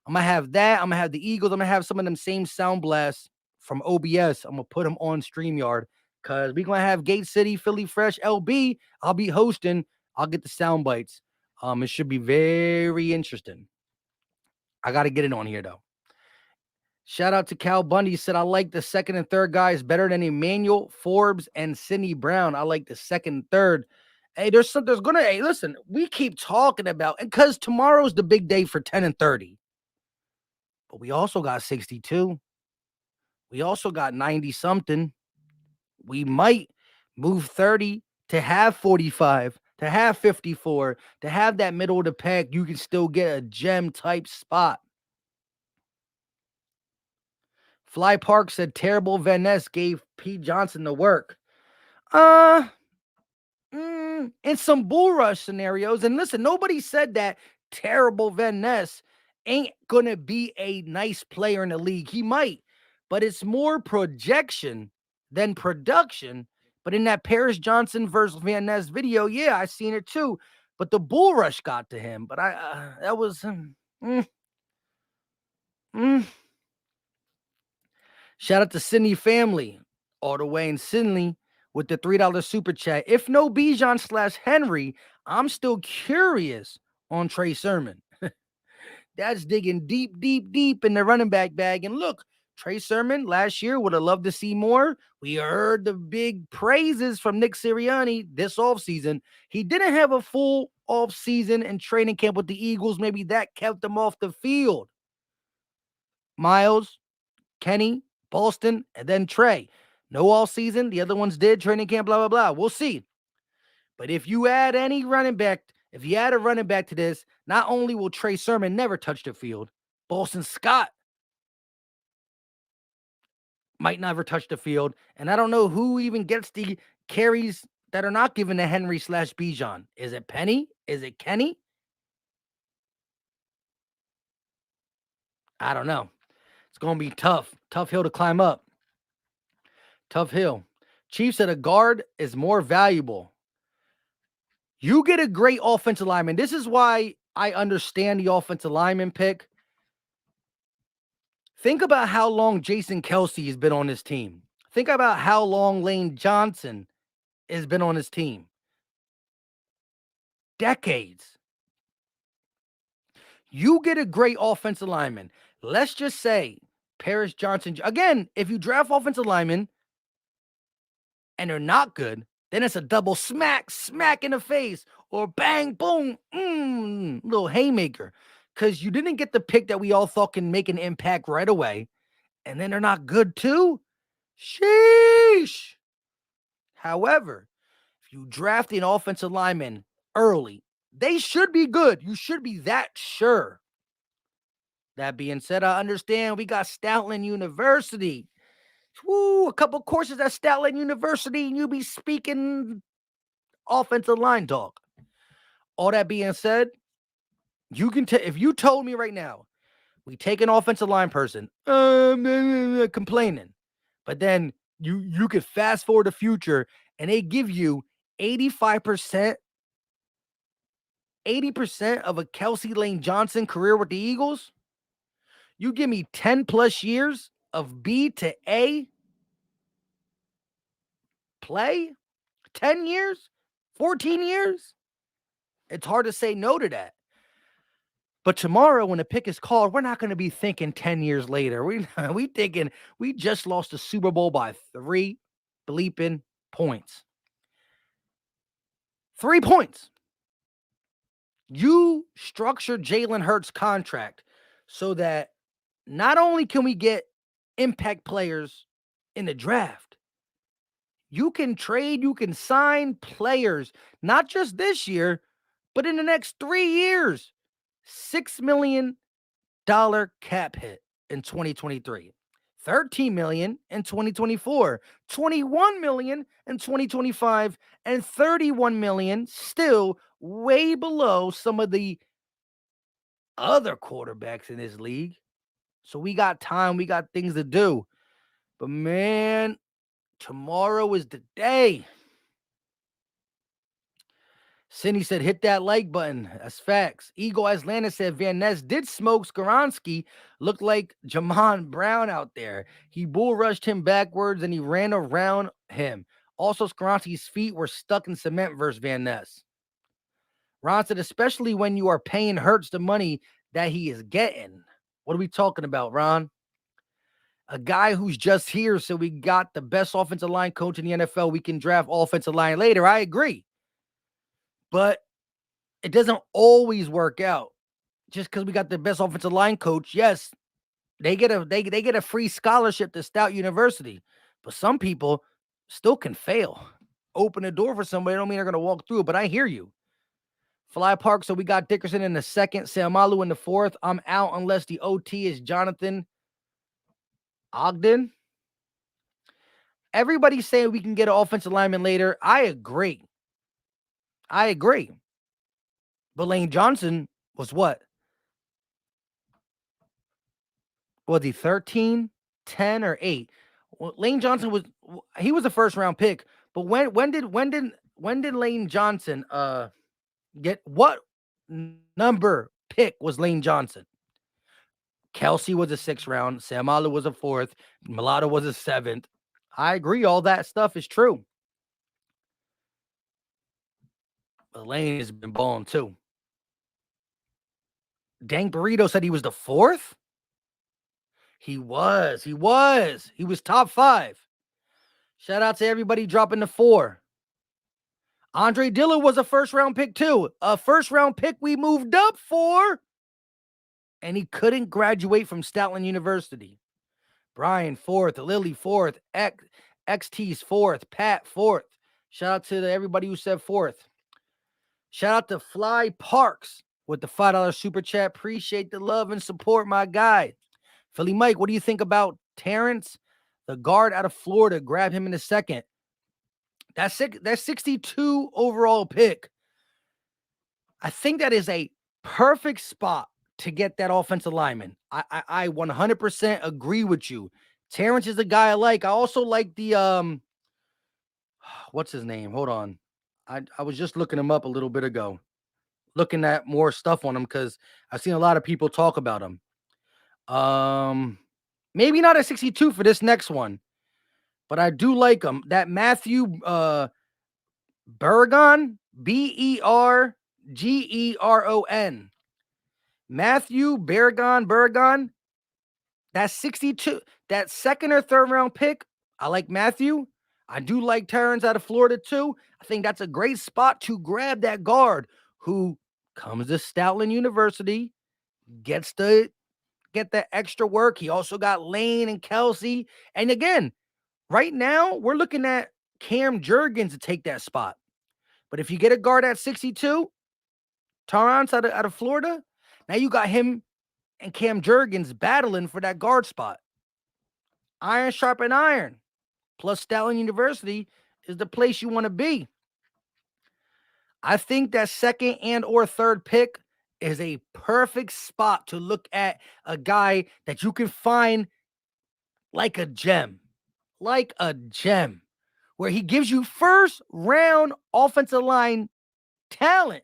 I'm going to have that. I'm going to have the Eagles. I'm going to have some of them same sound blasts from OBS. I'm going to put them on StreamYard because we're going to have Gate City, Philly Fresh, LB. I'll be hosting. I'll get the sound bites. It should be very interesting. I got to get it on here, though. Shout out to Cal Bundy. He said, I like the second and third guys better than Emmanuel, Forbes, and Sidney Brown. I like the second and third. Hey, listen, we keep talking about, and because tomorrow's the big day for 10 and 30. But we also got 62. We also got 90 something. We might move 30 to have 45, to have 54, to have that middle of the pack. You can still get a gem type spot. Fly Park said terrible Van Ness gave Pete Johnson the work. In some bull rush scenarios, and listen, nobody said that terrible Van Ness ain't gonna be a nice player in the league. He might, but it's more projection than production. But in that Paris Johnson versus Van Ness video, yeah, I seen it too. But the bull rush got to him. But that was Shout out to Sydney family, all the way in Sydney with the $3 super chat. If no Bijan / Henry, I'm still curious on Trey Sermon. That's digging deep in the running back bag. And look, Trey Sermon last year would have loved to see more. We heard the big praises from Nick Sirianni this offseason. He didn't have a full offseason and training camp with the Eagles. Maybe that kept him off the field. Miles, Kenny, Boston, and then Trey. No all season. The other ones did. Training camp, blah, blah, blah. We'll see. But if you add any running back, if you add a running back to this, not only will Trey Sermon never touch the field, Boston Scott might never touch the field. And I don't know who even gets the carries that are not given to Henry / Bijan. Is it Penny? Is it Kenny? I don't know. It's going to be tough. Tough hill to climb up. Tough hill. Chief said a guard is more valuable. You get a great offensive lineman. This is why I understand the offensive lineman pick. Think about how long Jason Kelce has been on this team. Think about how long Lane Johnson has been on his team. Decades. You get a great offensive lineman. Let's just say Paris Johnson. Again, if you draft offensive linemen and they're not good, then it's a double smack in the face, or bang, boom, little haymaker. Because you didn't get the pick that we all thought can make an impact right away, and then they're not good too. Sheesh. However, if you draft an offensive lineman early, they should be good. You should be that sure. That being said, I understand we got Stoutland University. Woo, a couple courses at Stoutland University, and you be speaking offensive line talk. All that being said, you can if you told me right now, we take an offensive line person, complaining, but then you could fast forward the future and they give you 80% of a Kelce Lane Johnson career with the Eagles. You give me 10 plus years of B to A play, 10 years, 14 years. It's hard to say no to that. But tomorrow, when the pick is called, we're not going to be thinking 10 years later. We thinking we just lost the Super Bowl by 3 bleeping points. 3 points. You structure Jalen Hurts' contract so that not only can we get impact players in the draft, you can trade, you can sign players, not just this year, but in the next 3 years. $6 million cap hit in 2023, $13 million in 2024, $21 million in 2025, and $31 million, still way below some of the other quarterbacks in this league. So we got time, we got things to do. But man, tomorrow is the day. Cindy said, hit that like button. That's facts. Eagle Atlanta said, Van Ness did smoke Skoronski. Looked like Jamon Brown out there. He bull rushed him backwards and he ran around him. Also, Skoronski's feet were stuck in cement versus Van Ness. Ron said, especially when you are paying Hurts the money that he is getting. What are we talking about, Ron? A guy who's just here, so we got the best offensive line coach in the NFL. We can draft offensive line later. I agree. But it doesn't always work out. Just because we got the best offensive line coach, yes, they get a free scholarship to Stout University. But some people still can fail. Open a door for somebody, don't mean they're going to walk through it, but I hear you. Fly Park, so we got Dickerson in the second, Samalu in the fourth. I'm out unless the OT is Jonathan Ogden. Everybody's saying we can get an offensive lineman later. I agree. But Lane Johnson was what? Was he 13, 10, or 8? Well, Lane Johnson was a first round pick. But when did Lane Johnson get what number pick was Lane Johnson? Kelce was a 6th round, Samalu was a 4th, Mulatto was a 7th. I agree, all that stuff is true. But Lane has been balling too. Dank Burrito said he was the 4th? He was. He was. He was top 5. Shout out to everybody dropping the 4. Andre Dillard was a first-round pick too. A first-round pick we moved up for. And he couldn't graduate from Stoutland University. Brian 4th, Lily 4th, XT's 4th, Pat 4th. Shout out to everybody who said 4th. Shout out to Fly Parks with the $5 super chat. Appreciate the love and support, my guy. Philly Mike, what do you think about Terrence, the guard out of Florida? Grab him in a second. That 62 overall pick. I think that is a perfect spot to get that offensive lineman. I 100% agree with you. Terrence is the guy I like. I also like the what's his name? Hold on. I was just looking him up a little bit ago. Looking at more stuff on him because I've seen a lot of people talk about him. Maybe not at 62 for this next one, but I do like him. That Matthew Bergeron, Bergeron. Matthew Bergeron. That's 62. That second or third round pick. I like Matthew. I do like Terrence out of Florida too. I think that's a great spot to grab that guard who comes to Stoutland University, gets to get that extra work. He also got Lane and Kelsey. And again, right now, we're looking at Cam Jurgens to take that spot. But if you get a guard at 62, Torrance out of Florida, now you got him and Cam Jurgens battling for that guard spot. Iron sharpen iron. Plus Stoutland University is the place you want to be. I think that second and or third pick is a perfect spot to look at a guy that you can find like a gem, where he gives you first round offensive line talent,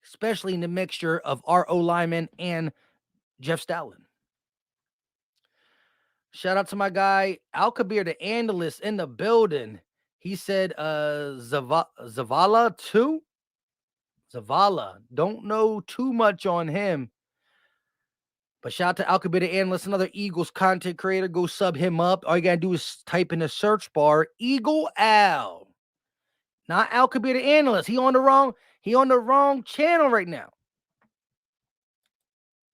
especially in the mixture of our O-lineman and Jeff Stoutland. Shout out to my guy, Al-Kabir, the analyst in the building. He said Zavala too. Zavala. Don't know too much on him. But shout out to Al-Kabir, the analyst, another Eagles content creator. Go sub him up. All you got to do is type in the search bar, Eagle Al. Not Al-Kabir, the analyst. He on the wrong channel right now.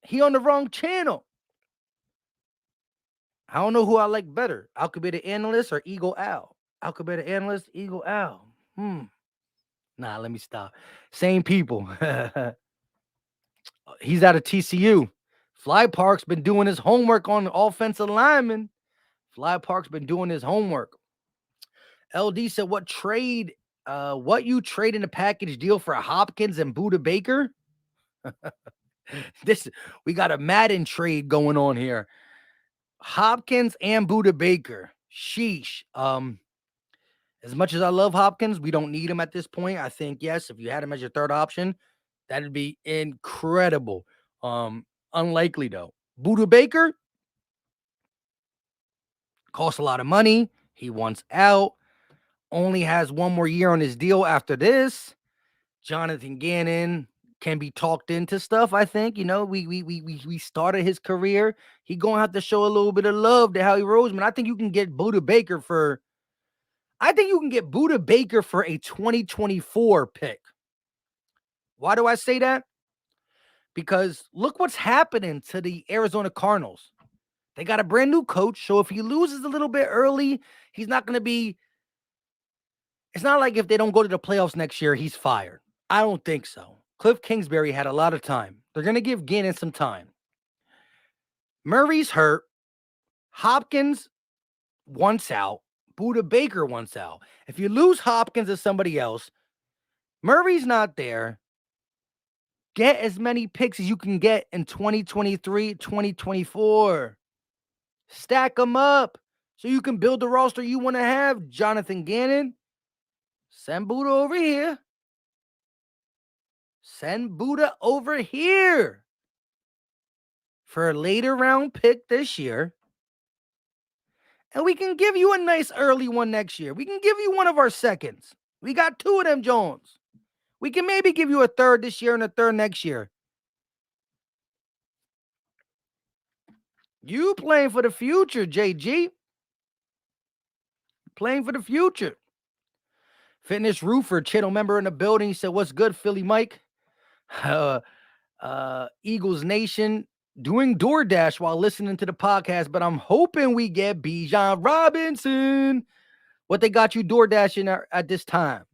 He on the wrong channel. I don't know who I like better, Al-Kabir, the analyst or Eagle Al. Al-Kabir, the analyst, Eagle Al. Nah, let me stop. Same people. He's out of TCU. Fly Park's been doing his homework on the offensive lineman. Fly Park's been doing his homework. LD said, what you trade in a package deal for Hopkins and Budda Baker? We got a Madden trade going on here. Hopkins and Budda Baker. Sheesh. As much as I love Hopkins, we don't need him at this point. I think, yes, if you had him as your third option, that'd be incredible. Unlikely, though. Budda Baker costs a lot of money. He wants out. Only has one more year on his deal after this. Jonathan Gannon can be talked into stuff, I think. You know, we started his career. He gonna have to show a little bit of love to Howie Roseman. I think you can get Budda Baker for a 2024 pick. Why do I say that? Because look what's happening to the Arizona Cardinals. They got a brand new coach, so if he loses a little bit early, he's not going to be... It's not like if they don't go to the playoffs next year, he's fired. I don't think so. Cliff Kingsbury had a lot of time. They're going to give Gannon some time. Murray's hurt. Hopkins wants out. Budda Baker wants out. If you lose Hopkins to somebody else, Murray's not there. Get as many picks as you can get in 2023, 2024. Stack them up so you can build the roster you want to have, Jonathan Gannon. Send Budda over here. Send Budda over here for a later round pick this year. And we can give you a nice early one next year. We can give you one of our seconds. We got 2 of them, Jones. We can maybe give you a third this year and a third next year. You playing for the future, JG. Playing for the future. Fitness Roofer, channel member in the building. He said, "What's good, Philly Mike?" Eagles Nation doing DoorDash while listening to the podcast, but I'm hoping we get Bijan Robinson. What they got you DoorDashing at this time?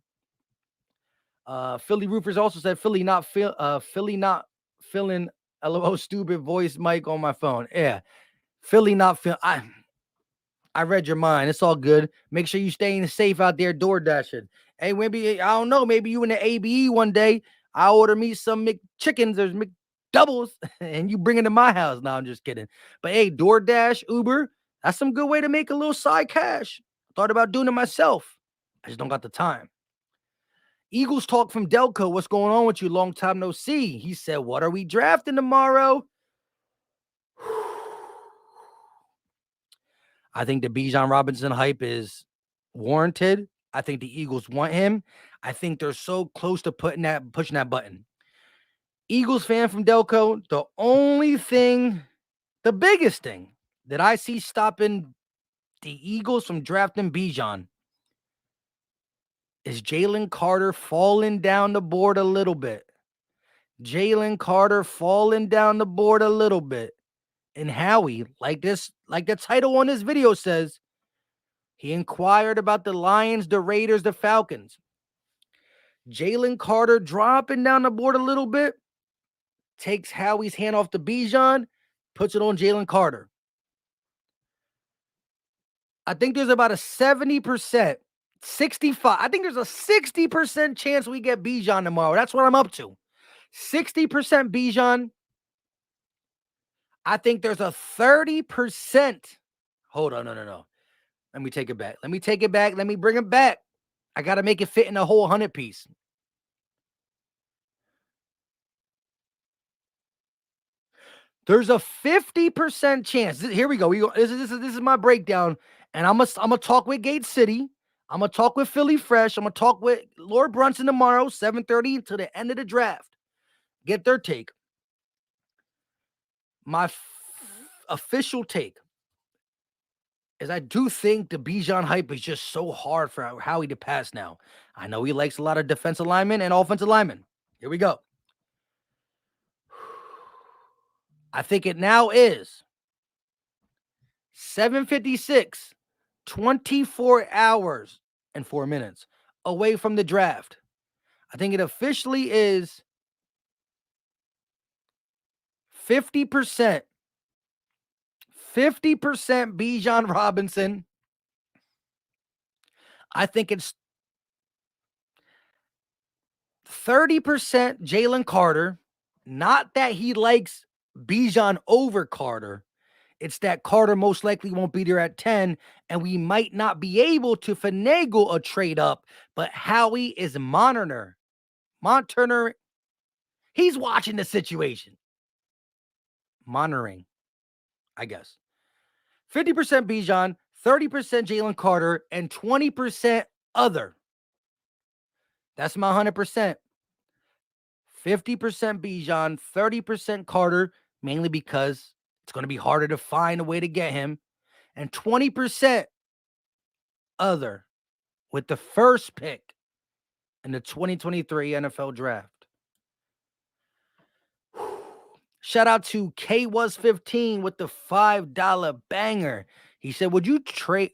Philly Roofers also said Philly not feeling LOL stupid voice mic on my phone. Yeah. Philly not feel I read your mind. It's all good. Make sure you staying safe out there door dashing. Hey, maybe I don't know. Maybe you in the ABE one day. I order me some McChickens or McDoubles, and you bring it to my house. No, I'm just kidding. But hey, DoorDash, Uber, that's some good way to make a little side cash. Thought about doing it myself. I just don't got the time. Eagles talk from Delco. What's going on with you? Long time no see. He said, "What are we drafting tomorrow?" I think the Bijan Robinson hype is warranted. I think the Eagles want him. I think they're so close to pushing that button. Eagles fan from Delco, the biggest thing that I see stopping the Eagles from drafting Bijan is Jalen Carter falling down the board a little bit. Jalen Carter falling down the board a little bit. And Howie, like the title on this video says, he inquired about the Lions, the Raiders, the Falcons. Jalen Carter dropping down the board a little bit, takes Howie's hand off the Bijan, puts it on Jalen Carter. I think there's about a 70%, 65. I think there's a 60% chance we get Bijan tomorrow. That's what I'm up to. 60% Bijan. I think there's a 30%. Hold on, no. Let me take it back. Let me bring it back. I got to make it fit in a whole 100 piece. There's a 50% chance. Here we go. This is my breakdown. And I'm gonna talk with Gate City. I'm gonna talk with Philly Fresh. I'm gonna talk with Lord Brunson tomorrow, 7:30 until the end of the draft. Get their take. My official take is I do think the Bijan hype is just so hard for Howie to pass now. I know he likes a lot of defensive linemen and offensive linemen. Here we go. I think it now is 7:56, 24 hours and 4 minutes away from the draft. I think it officially is 50%. 50% Bijan Robinson. I think it's 30% Jalen Carter. Not that he likes Bijan over Carter. It's that Carter most likely won't be there at 10, and we might not be able to finagle a trade up, but Howie is monitoring. He's watching the situation. Monitoring, I guess. 50% Bijan, 30% Jalen Carter, and 20% other. That's my 100%. 50% Bijan, 30% Carter, mainly because it's going to be harder to find a way to get him, and 20% other with the first pick in the 2023 NFL Draft. Shout out to KWaz15 with the $5 banger. He said, would you take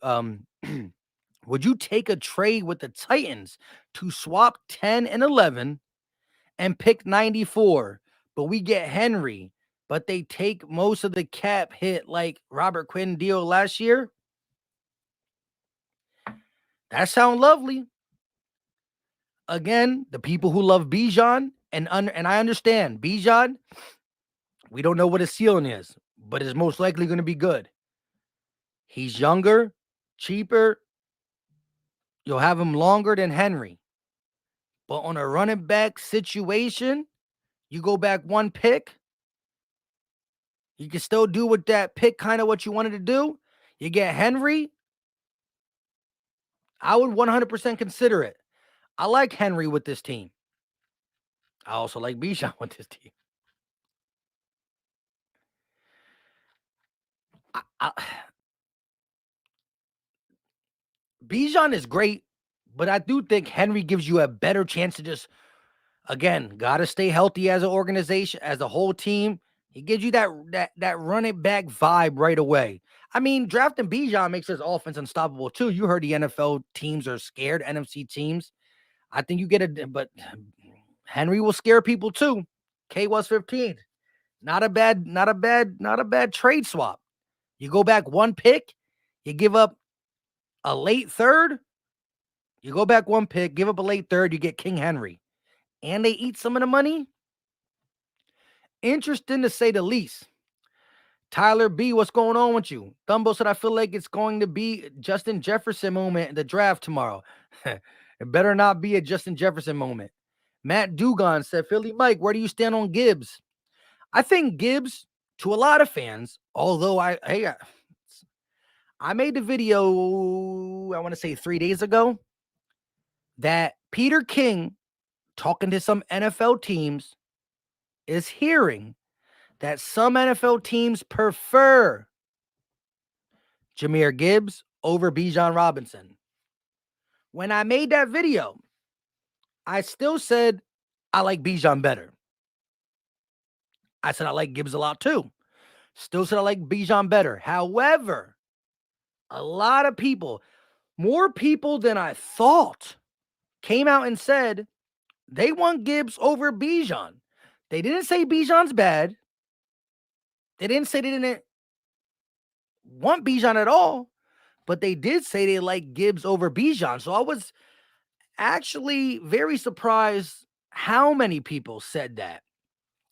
a trade with the Titans to swap 10 and 11 and pick 94, but we get Henry, but they take most of the cap hit like Robert Quinn deal last year? That sounds lovely. Again, the people who love Bijan, and I understand Bijan, we don't know what his ceiling is, but it's most likely going to be good. He's younger, cheaper. You'll have him longer than Henry. But on a running back situation, you go back one pick. You can still do with that pick kind of what you wanted to do. You get Henry. I would 100% consider it. I like Henry with this team. I also like Bijan with this team. I, Bijan is great, but I do think Henry gives you a better chance to just, again, got to stay healthy as an organization, as a whole team. He gives you that run it back vibe right away. I mean, drafting Bijan makes his offense unstoppable too. You heard the NFL teams are scared, NFC teams. I think you get it, but Henry will scare people too. K was 15. Not a bad trade swap. You go back one pick, you give up a late third, you go back one pick, give up a late third, you get King Henry. And they eat some of the money. Interesting to say the least. Tyler B, what's going on with you? Thumbo said, I feel like it's going to be Justin Jefferson moment in the draft tomorrow. It better not be a Justin Jefferson moment. Matt Dugan said, Philly Mike, where do you stand on Gibbs? I think Gibbs, to a lot of fans, although I made the video, I want to say 3 days ago, that Peter King, talking to some NFL teams, is hearing that some NFL teams prefer Jahmyr Gibbs over Bijan Robinson. When I made that video, I still said I like Bijan better. I said I like Gibbs a lot too. Still said I like Bijan better. However, a lot of people, more people than I thought, came out and said they want Gibbs over Bijan. They didn't say Bijan's bad. They didn't say they didn't want Bijan at all, but they did say they like Gibbs over Bijan. So I was actually very surprised how many people said that.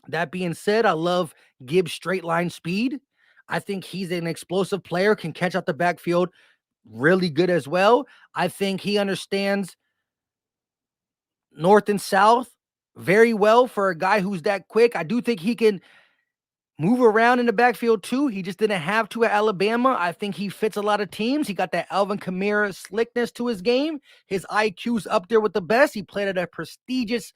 That being said, I love Gibbs' straight line speed. I think he's an explosive player, can catch out the backfield really good as well. I think he understands north and south very well for a guy who's that quick. I do think he can move around in the backfield too. He just didn't have to at Alabama. I think he fits a lot of teams. He got that Alvin Kamara slickness to his game. His IQ's up there with the best. He played at a prestigious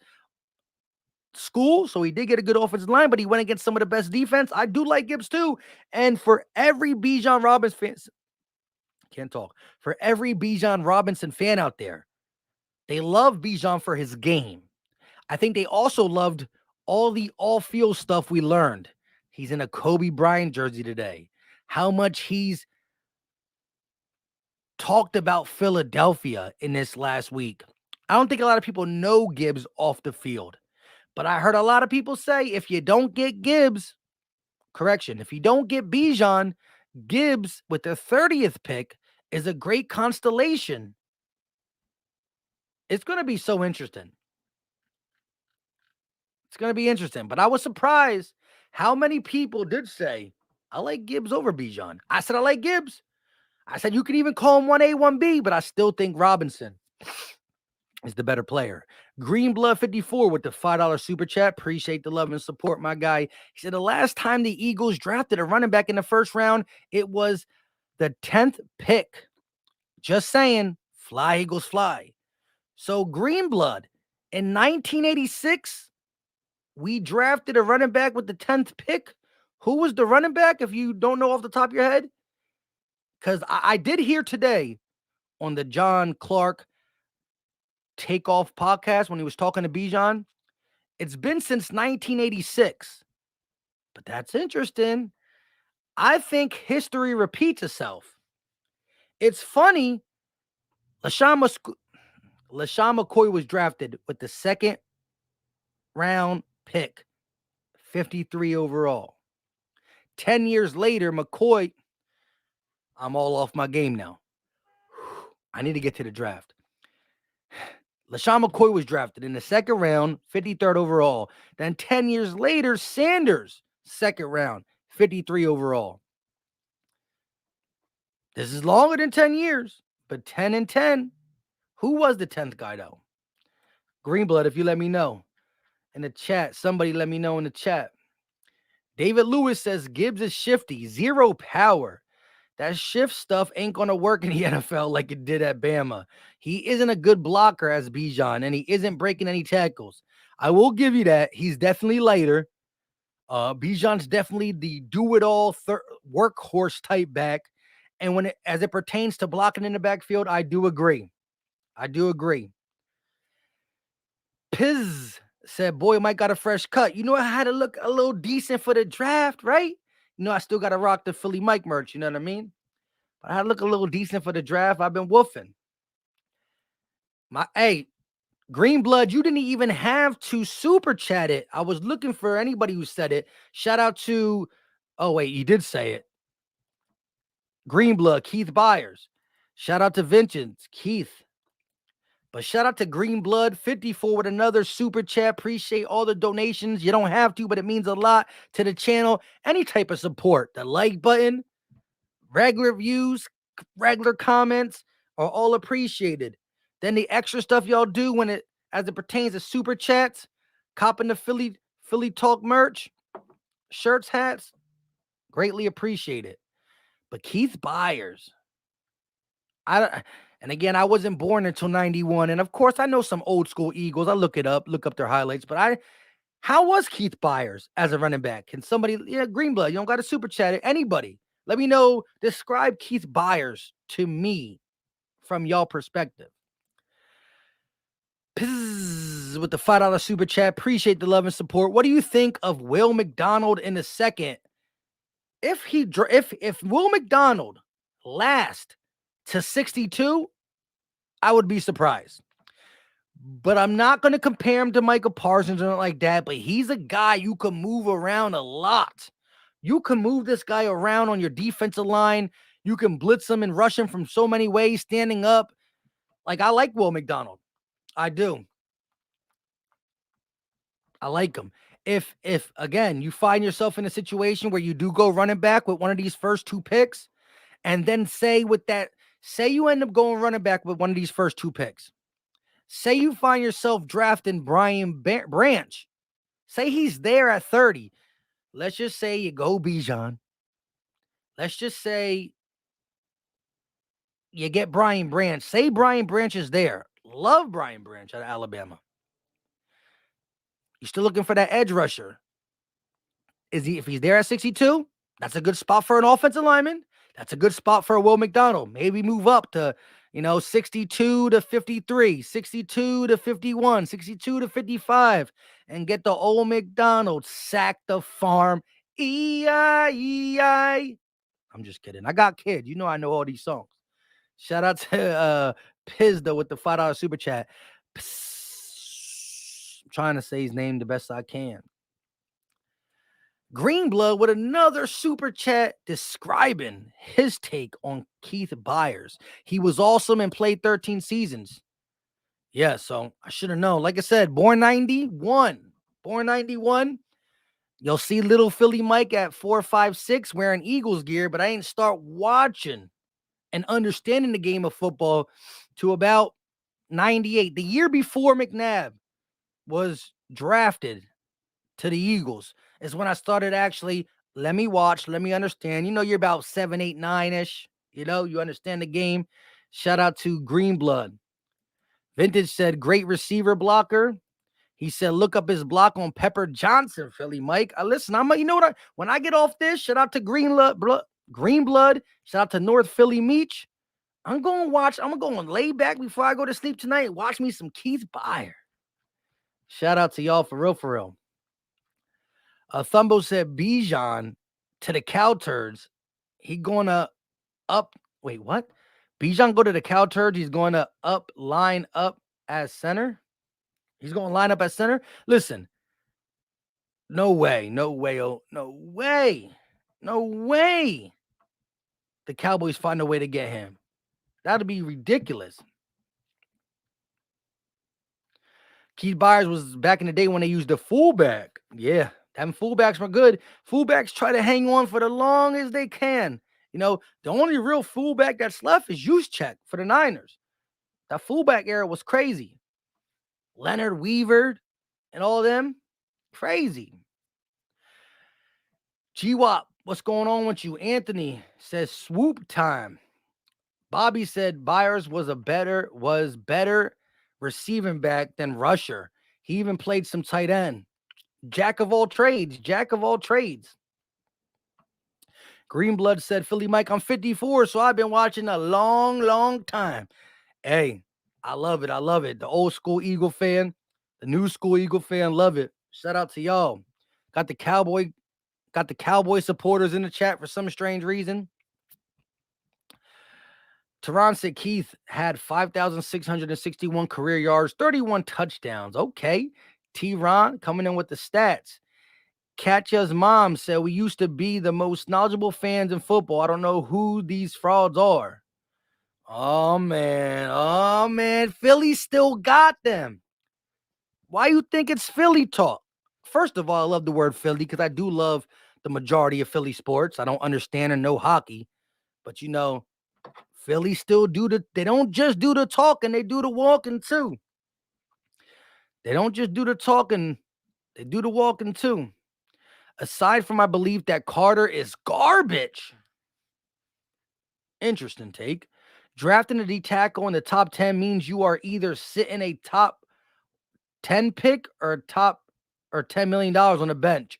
school, so he did get a good offensive line, but he went against some of the best defense. I do like Gibbs too. And for every Bijan Robinson fan, For every Bijan Robinson fan out there, they love Bijan for his game. I think they also loved all the all-field stuff we learned. He's in a Kobe Bryant jersey today. How much he's talked about Philadelphia in this last week. I don't think a lot of people know Gibbs off the field, but I heard a lot of people say if you don't get Gibbs, if you don't get Bijan, Gibbs with the 30th pick is a great constellation. It's going to be so interesting. It's going to be interesting, but I was surprised how many people did say, I like Gibbs over Bijan. I said, I like Gibbs. I said, you could even call him 1A, 1B, but I still think Robinson is the better player. Greenblood 54 with the $5 super chat. Appreciate the love and support, my guy. He said, the last time the Eagles drafted a running back in the first round, it was the 10th pick. Just saying, fly, Eagles, fly. So Greenblood, in 1986, we drafted a running back with the 10th pick. Who was the running back, if you don't know off the top of your head? Because I did hear today on the John Clark Takeoff podcast when he was talking to Bijan, it's been since 1986. But that's interesting. I think history repeats itself. It's funny, LaShawn McCoy was drafted with the second round pick, 53 overall. 10 years later, McCoy, I'm all off my game now. I need to get to the draft. LaShawn McCoy was drafted in the second round, 53rd overall. Then 10 years later, Sanders, second round, 53 overall. This is longer than 10 years, but 10 and 10. Who was the 10th guy, though? Greenblood, if you let me know. In the chat, somebody let me know in the chat. David Lewis says Gibbs is shifty, zero power. That shift stuff ain't going to work in the NFL like it did at Bama. He isn't a good blocker as Bijan, and he isn't breaking any tackles. I will give you that. He's definitely lighter. Bijan's definitely the do-it-all workhorse type back. And as it pertains to blocking in the backfield, I do agree. I do agree. Piz said, boy, Mike got a fresh cut. You know, I had to look a little decent for the draft, right? You know, I still got to rock the Philly Mike merch. You know what I mean? But I had to look a little decent for the draft. I've been woofing. Hey, Greenblood, you didn't even have to super chat it. I was looking for anybody who said it. Shout out to, oh, wait, you did say it. Greenblood, Keith Byers. Shout out to Vincent, Keith. But shout out to Greenblood 54 with another super chat. Appreciate all the donations. You don't have to, but it means a lot to the channel. Any type of support, the like button, regular views, regular comments are all appreciated. Then the extra stuff y'all do as it pertains to super chats, copping the Philly Talk merch, shirts, hats, greatly appreciated. But Keith Byers, and again, I wasn't born until 91. And of course, I know some old school Eagles. I look up their highlights. But how was Keith Byers as a running back? Can somebody, Greenblood, you don't got to super chat it. Anybody, let me know. Describe Keith Byers to me from y'all perspective. Pizz, with the $5 super chat. Appreciate the love and support. What do you think of Will McDonald in the second? If Will McDonald lasts to 62, I would be surprised. But I'm not going to compare him to Michael Parsons or anything like that. But he's a guy you can move around a lot. You can move this guy around on your defensive line. You can blitz him and rush him from so many ways, standing up. Like, I like Will McDonald. I do. I like him. If again, you find yourself in a situation where you do go running back with one of these first two picks, and then say you end up going running back with one of these first two picks. Say you find yourself drafting Brian Branch. Say he's there at 30. Let's just say you go Bijan. Let's just say you get Brian Branch. Say Brian Branch is there. Love Brian Branch out of Alabama. You're still looking for that edge rusher. If he's there at 62, that's a good spot for an offensive lineman. That's a good spot for a Will McDonald. Maybe move up to, 62 to 53, 62 to 51, 62 to 55, and get the old McDonald, sack the farm, E-I-E-I. I'm just kidding. I got kids. I know all these songs. Shout out to Pizda with the $5 super chat. I'm trying to say his name the best I can. Greenblood with another super chat describing his take on Keith Byers. He was awesome and played 13 seasons. Yeah, so I should have known. Like I said, born 91. Born 91. You'll see little Philly Mike at 4, 5, 6 wearing Eagles gear, but I didn't start watching and understanding the game of football to about 98. The year before McNabb was drafted to the Eagles is when I started actually, let me watch, let me understand. You're about 7, 8, 9-ish. You understand the game. Shout out to Greenblood. Vintage said, great receiver blocker. He said, look up his block on Pepper Johnson, Philly Mike. Listen, when I get off this, shout out to Greenblood. Shout out to North Philly Meach. I'm going to lay back before I go to sleep tonight. Watch me some Keith Byers. Shout out to y'all for real. Thumbo said Bijan to the Cow Turds. He going to up. Wait, what? Bijan go to the Cow Turds. He's going to line up as center. He's going to line up as center. Listen, no way. The Cowboys find a way to get him. That'd be ridiculous. Keith Byers was back in the day when they used the fullback. Yeah. Them fullbacks were good. Fullbacks try to hang on for the long as they can. The only real fullback that's left is Juszczyk for the Niners. That fullback era was crazy. Leonard Weaver and all of them, crazy. G-Wop, what's going on with you? Anthony says swoop time. Bobby said Byers was better receiving back than rusher. He even played some tight end. Jack of all trades. Jack of all trades. Greenblood said, Philly Mike, I'm 54, so I've been watching a long, long time. Hey, I love it. I love it. The old school Eagle fan, the new school Eagle fan, love it. Shout out to y'all. Got the Cowboy supporters in the chat for some strange reason. Teron said Keith had 5,661 career yards, 31 touchdowns. Okay. T-Ron coming in with the stats. Katya's mom said we used to be the most knowledgeable fans in football. I don't know who these frauds are. Oh, man. Philly still got them. Why you think it's Philly talk? First of all, I love the word Philly because I do love the majority of Philly sports. I don't understand or know hockey. But, Philly still they don't just do the talking, they do the walking too. They don't just do the talking, they do the walking too. Aside from my belief that Carter is garbage. Interesting take. Drafting a D tackle in the top 10 means you are either sitting a top 10 pick or $10 million on the bench.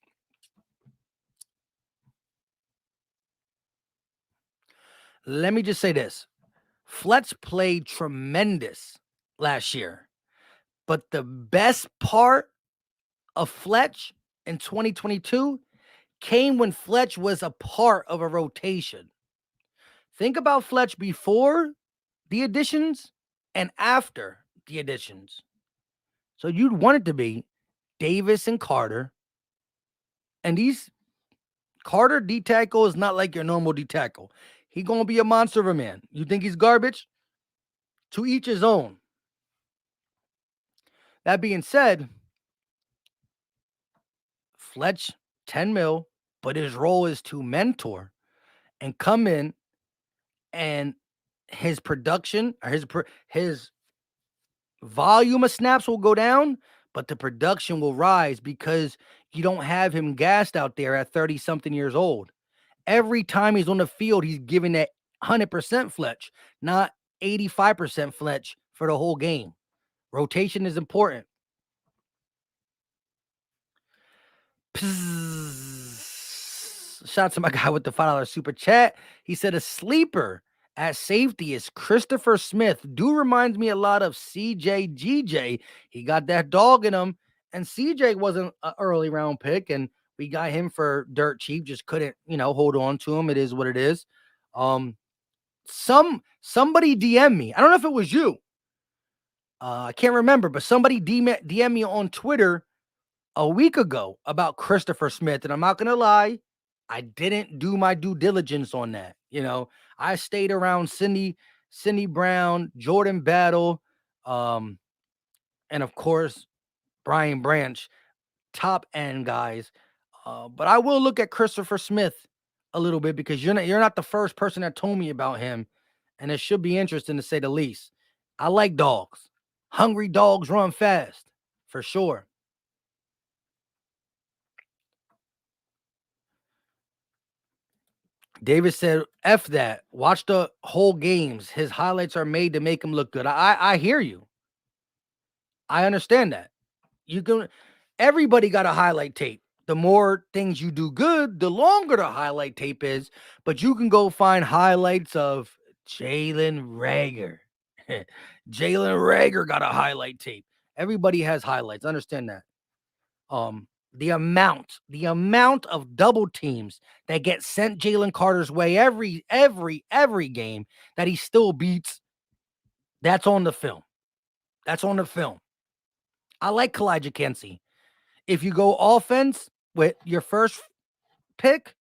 Let me just say this. Fletch played tremendous last year. But the best part of Fletch in 2022 came when Fletch was a part of a rotation. Think about Fletch before the additions and after the additions. So you'd want it to be Davis and Carter. And these Carter D tackle is not like your normal D tackle. He gonna be a monster of a man. You think he's garbage? To each his own. That being said, Fletch 10 mil, but his role is to mentor and come in, and his production or his volume of snaps will go down, but the production will rise because you don't have him gassed out there at 30-something years old. Every time he's on the field, he's giving that 100% Fletch, not 85% Fletch for the whole game. Rotation is important. Shout out to my guy with the $5 super chat. He said a sleeper at safety is Christopher Smith. Reminds me a lot of CJ GJ. He got that dog in him, and CJ wasn't an early round pick, and we got him for dirt cheap. Just couldn't, hold on to him. It is what it is. Somebody DM me. I don't know if it was you. I can't remember, but somebody DM me on Twitter a week ago about Christopher Smith, and I'm not gonna lie, I didn't do my due diligence on that. I stayed around Cindy Brown, Jordan Battle, and of course Brian Branch, top end guys. But I will look at Christopher Smith a little bit because you're not the first person that told me about him, and it should be interesting to say the least. I like dogs. Hungry dogs run fast, for sure. David said, F that. Watch the whole games. His highlights are made to make him look good. I hear you. I understand that. Everybody got a highlight tape. The more things you do good, the longer the highlight tape is. But you can go find highlights of Jalen Reagor. Jalen Reagor got a highlight tape. Everybody has highlights. Understand that. The amount of double teams that get sent Jalen Carter's way every game that he still beats, that's on the film. I like Kalijah Kensie. If you go offense with your first pick,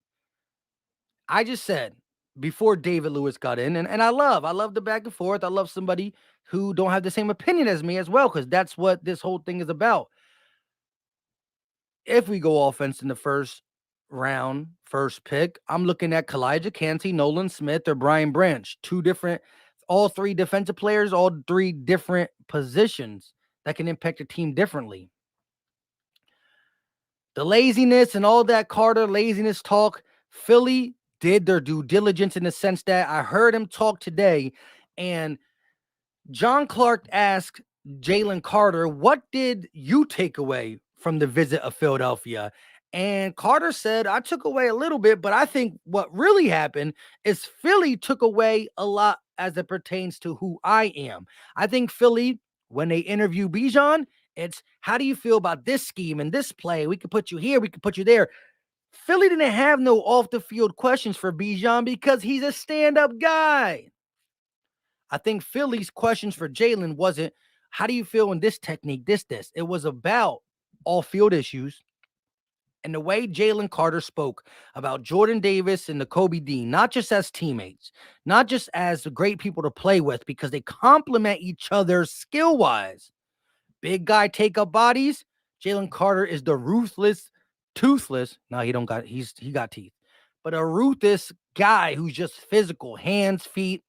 I just said before David Lewis got in, and I love the back and forth. I love somebody who don't have the same opinion as me as well, because that's what this whole thing is about. If we go offense in the first round, first pick, I'm looking at Kalijah Kensie, Nolan Smith, or Brian Branch. All three defensive players, all three different positions that can impact a team differently. The laziness and all that Carter laziness talk, Philly did their due diligence in the sense that I heard him talk today, and John Clark asked Jalen Carter, what did you take away from the visit of Philadelphia. And Carter said, I took away a little bit, but I think what really happened is Philly took away a lot as it pertains to who I am. I think Philly, when they interview Bijan, it's how do you feel about this scheme and this play? We could put you here, we could put you there. Philly didn't have no off the field questions for Bijan because he's a stand up guy. I think Philly's questions for Jalen wasn't how do you feel in this technique, this. It was about all field issues and the way Jalen Carter spoke about Jordan Davis and the Kobe Dean, not just as teammates, not just as great people to play with because they complement each other skill wise. Big guy take up bodies. Jalen Carter is the ruthless, toothless. No, he got teeth, but a ruthless guy who's just physical, hands, feet,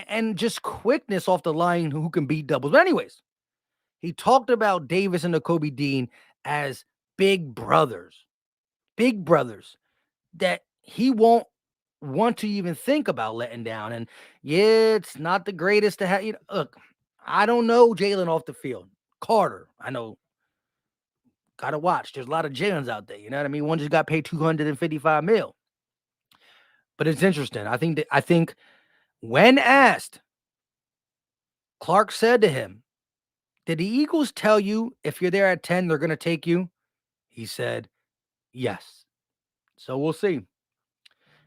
and just quickness off the line who can beat doubles. But anyways, he talked about Davis and the Kobe Dean as big brothers that he won't want to even think about letting down. And yeah, it's not the greatest to have. Look, I don't know Jalen off the field. Carter, I know. Gotta watch. There's a lot of Jalen's out there. You know what I mean? One just got paid $255 million. But it's interesting. I think when asked, Clark said to him, did the Eagles tell you if you're there at 10, they're going to take you? He said, yes. So we'll see.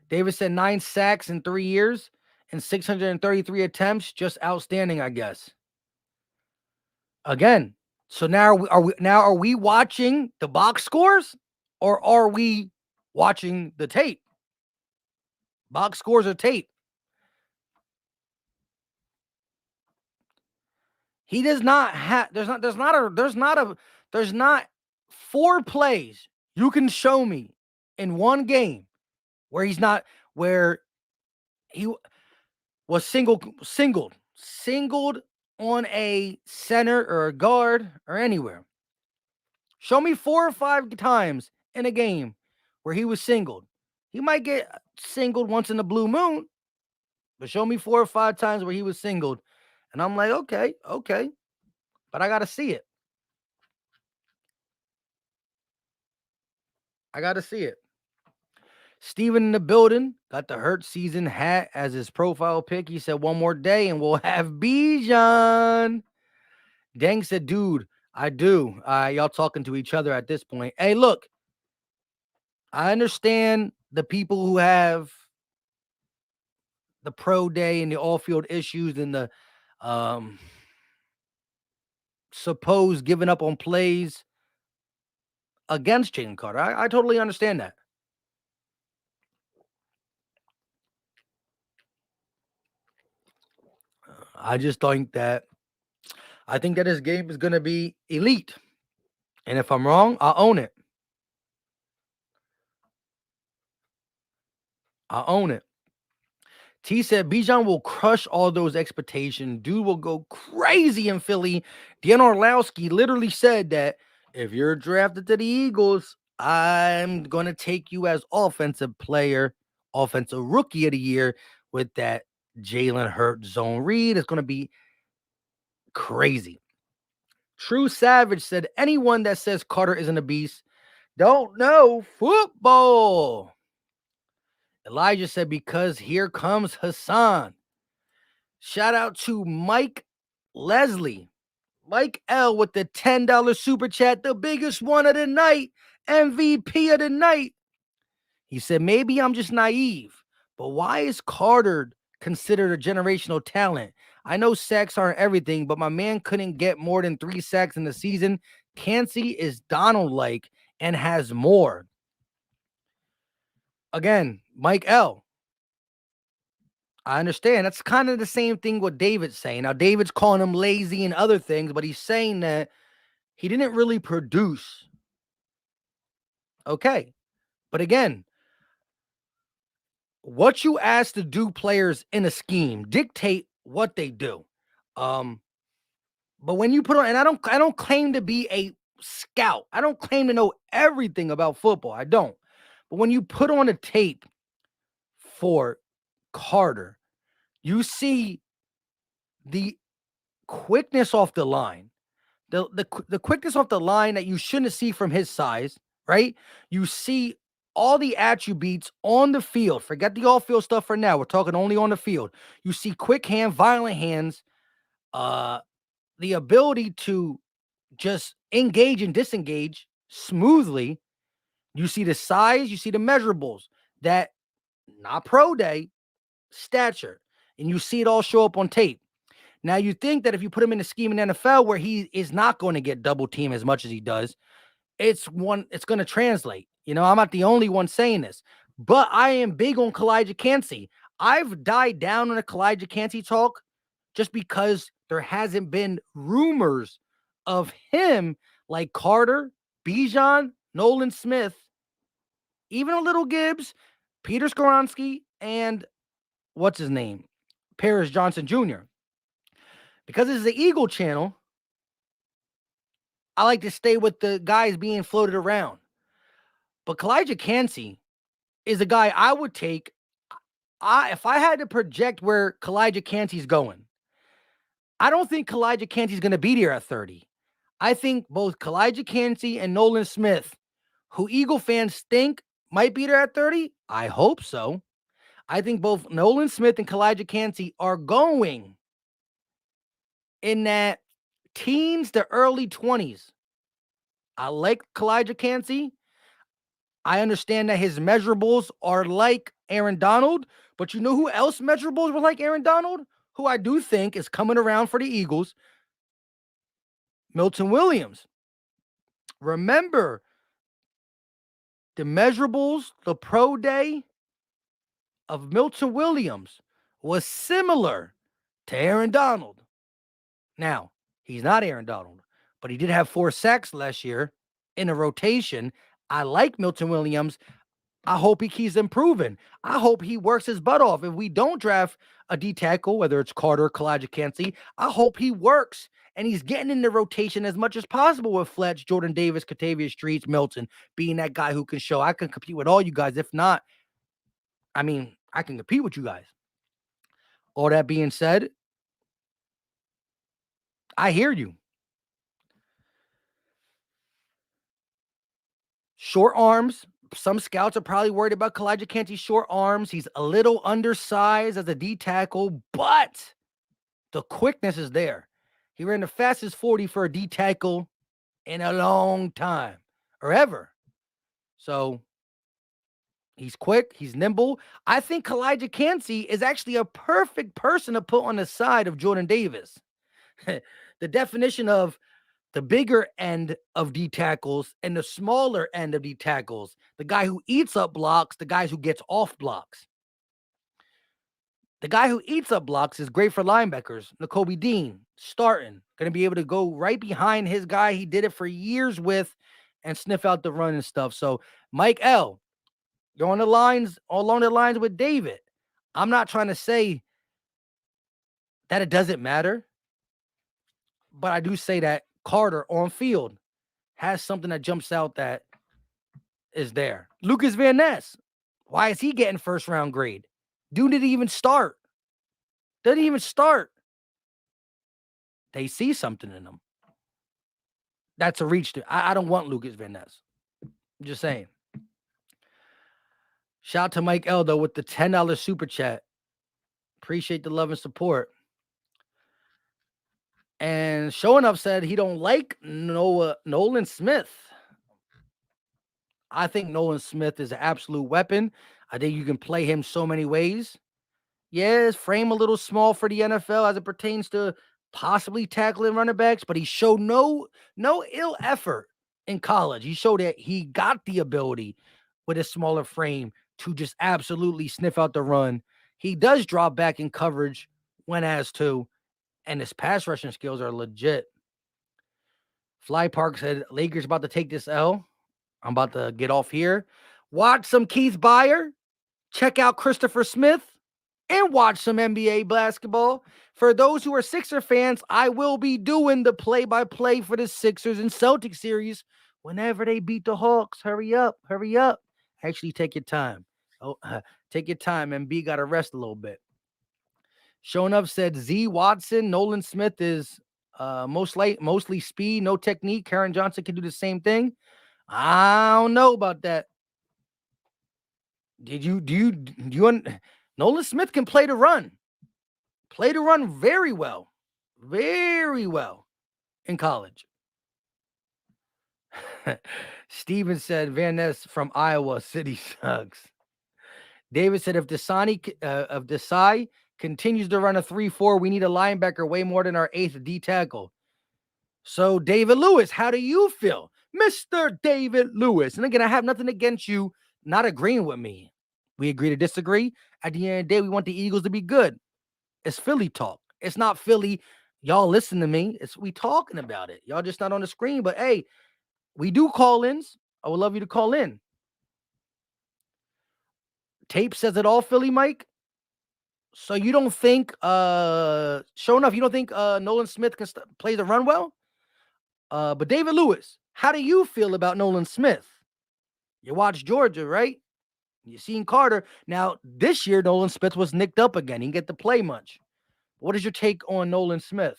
Davis said 9 sacks in 3 years and 633 attempts. Just outstanding, I guess. Again, so now are we watching the box scores or are we watching the tape? Box scores or tape? He does not have there's not 4 plays you can show me in one game where he was singled on a center or a guard or anywhere. Show me 4 or 5 times in a game where he was singled. He might get singled once in the blue moon, but show me 4 or 5 times where he was singled. And I'm like, okay, but I got to see it. Steven in the building got the hurt season hat as his profile pic. He said, one more day and we'll have Bijan. Deng said, dude, I do. Y'all talking to each other at this point. Hey, look, I understand the people who have the pro day and the all-field issues and the supposed giving up on plays against Jalen Carter. I totally understand that. I think that his game is going to be elite. And if I'm wrong, I'll own it. T said Bijan will crush all those expectations. Dude will go crazy in Philly. Dan Orlowski literally said that if you're drafted to the Eagles, I'm going to take you as offensive rookie of the year with that Jalen Hurts zone read. It's going to be crazy. True Savage said anyone that says Carter isn't a beast don't know football. Elijah said, because here comes Hassan. Shout out to Mike Leslie. Mike L with the $10 super chat, the biggest one of the night, MVP of the night. He said, maybe I'm just naive, but why is Carter considered a generational talent? I know sacks aren't everything, but my man couldn't get more than 3 sacks in the season. Cansey is Donald-like and has more. Again, Mike L. I understand. That's kind of the same thing what David's saying. Now, David's calling him lazy and other things, but he's saying that he didn't really produce. Okay. But again, what you ask to do players in a scheme dictate what they do. But when you put on, and I don't claim to be a scout. I don't claim to know everything about football. I don't. But when you put on a tape for Carter, you see the quickness off the line, The quickness off the line that you shouldn't see from his size, right? You see all the attributes on the field. Forget the off-field stuff for now. We're talking only on the field. You see quick hand, violent hands, the ability to just engage and disengage smoothly. You see the size, you see the measurables, that not pro day stature, and you see it all show up on tape. Now, you think that if you put him in a scheme in NFL where he is not going to get double team as much as he does, it's going to translate. I'm not the only one saying this, but I am big on Kalijah Kancey. I've died down on the Kalijah Kancey talk just because there hasn't been rumors of him like Carter, Bijan, Nolan Smith, even a little Gibbs, Peter Skoronski, and what's his name? Paris Johnson Jr. Because this is the Eagle channel, I like to stay with the guys being floated around. But Kalijah Kancey is a guy I would take. If I had to project where Kalijah Kancey's going, I don't think Kalijah Kancey's going to be there at 30. I think both Kalijah Kancey and Nolan Smith, who Eagle fans think might be there at 30, I hope so. I think both Nolan Smith and Kalijah Kancey are going in that teens to early 20s. I like Kalijah Kancey. I understand that his measurables are like Aaron Donald, but you know who else measurables were like Aaron Donald? Who I do think is coming around for the Eagles? Milton Williams. Remember, the measurables, the pro day of Milton Williams was similar to Aaron Donald. Now, he's not Aaron Donald, but he did have 4 sacks last year in a rotation. I like Milton Williams. I hope he keeps improving. I hope he works his butt off. If we don't draft a D tackle, whether it's Carter or Kalijah Kancey, I hope he works and he's getting in the rotation as much as possible with Fletch, Jordan Davis, Katavius Streets, Milton, being that guy who can show I can compete with all you guys. If not, I can compete with you guys. All that being said, I hear you. Short arms. Some scouts are probably worried about Kalijah Kancey's short arms. He's a little undersized as a D tackle, but the quickness is there. He ran the fastest 40 for a D tackle in a long time, or ever. So he's quick. He's nimble. I think Kalijah Kancey is actually a perfect person to put on the side of Jordan Davis. The definition of the bigger end of D tackles and the smaller end of D tackles, the guy who eats up blocks, the guys who gets off blocks. The guy who eats up blocks is great for linebackers. Nakobe Dean, starting, going to be able to go right behind his guy. He did it for years with and sniff out the run and stuff. So Mike L, you're on the lines, along the lines with David. I'm not trying to say that it doesn't matter, but I do say that Carter on field has something that jumps out that is there. Lucas Van Ness, why is he getting first round grade? Dude didn't even start. Didn't even start. They see something in him. That's a reach to. I don't want Lucas Van Ness. I'm just saying. Shout out to Mike Eldo with the $10 super chat. Appreciate the love and support. And Showing Up said he don't like Nolan Smith. I think Nolan Smith is an absolute weapon. I think you can play him so many ways. Yeah, his frame a little small for the NFL as it pertains to possibly tackling running backs, but he showed no ill effort in college. He showed that he got the ability with a smaller frame to just absolutely sniff out the run. He does drop back in coverage when asked to, and his pass rushing skills are legit. Fly Park said, Lakers about to take this L. I'm about to get off here. Watch some Keith Byer. Check out Christopher Smith. And watch some NBA basketball. For those who are Sixer fans, I will be doing the play-by-play for the Sixers and Celtics series whenever they beat the Hawks. Hurry up. Actually, take your time. Take your time. MB got to rest a little bit. Showing Up said Z Watson, Nolan Smith is Mostly speed, no technique. Karen Johnson can do the same thing. I don't know about that. Nolan Smith can play the run. Play the run very well. Very well in college. Steven said Van Ness from Iowa City sucks. David said if Desai continues to run a 3-4, we need a linebacker way more than our 8th D tackle. So, David Lewis, how do you feel? Mr. David Lewis. And again, I have nothing against you not agreeing with me. We agree to disagree. At the end of the day, we want the Eagles to be good. It's Philly talk. It's not Philly. Y'all listen to me. It's we talking about it. Y'all just not on the screen. But hey, we do call-ins. I would love you to call in. Tape says it all, Philly Mike. So you don't think, sure enough, you don't think Nolan Smith can play the run well? But David Lewis, how do you feel about Nolan Smith? You watch Georgia, right? You seen Carter. Now, this year, Nolan Smith was nicked up again. He didn't get to play much. What is your take on Nolan Smith?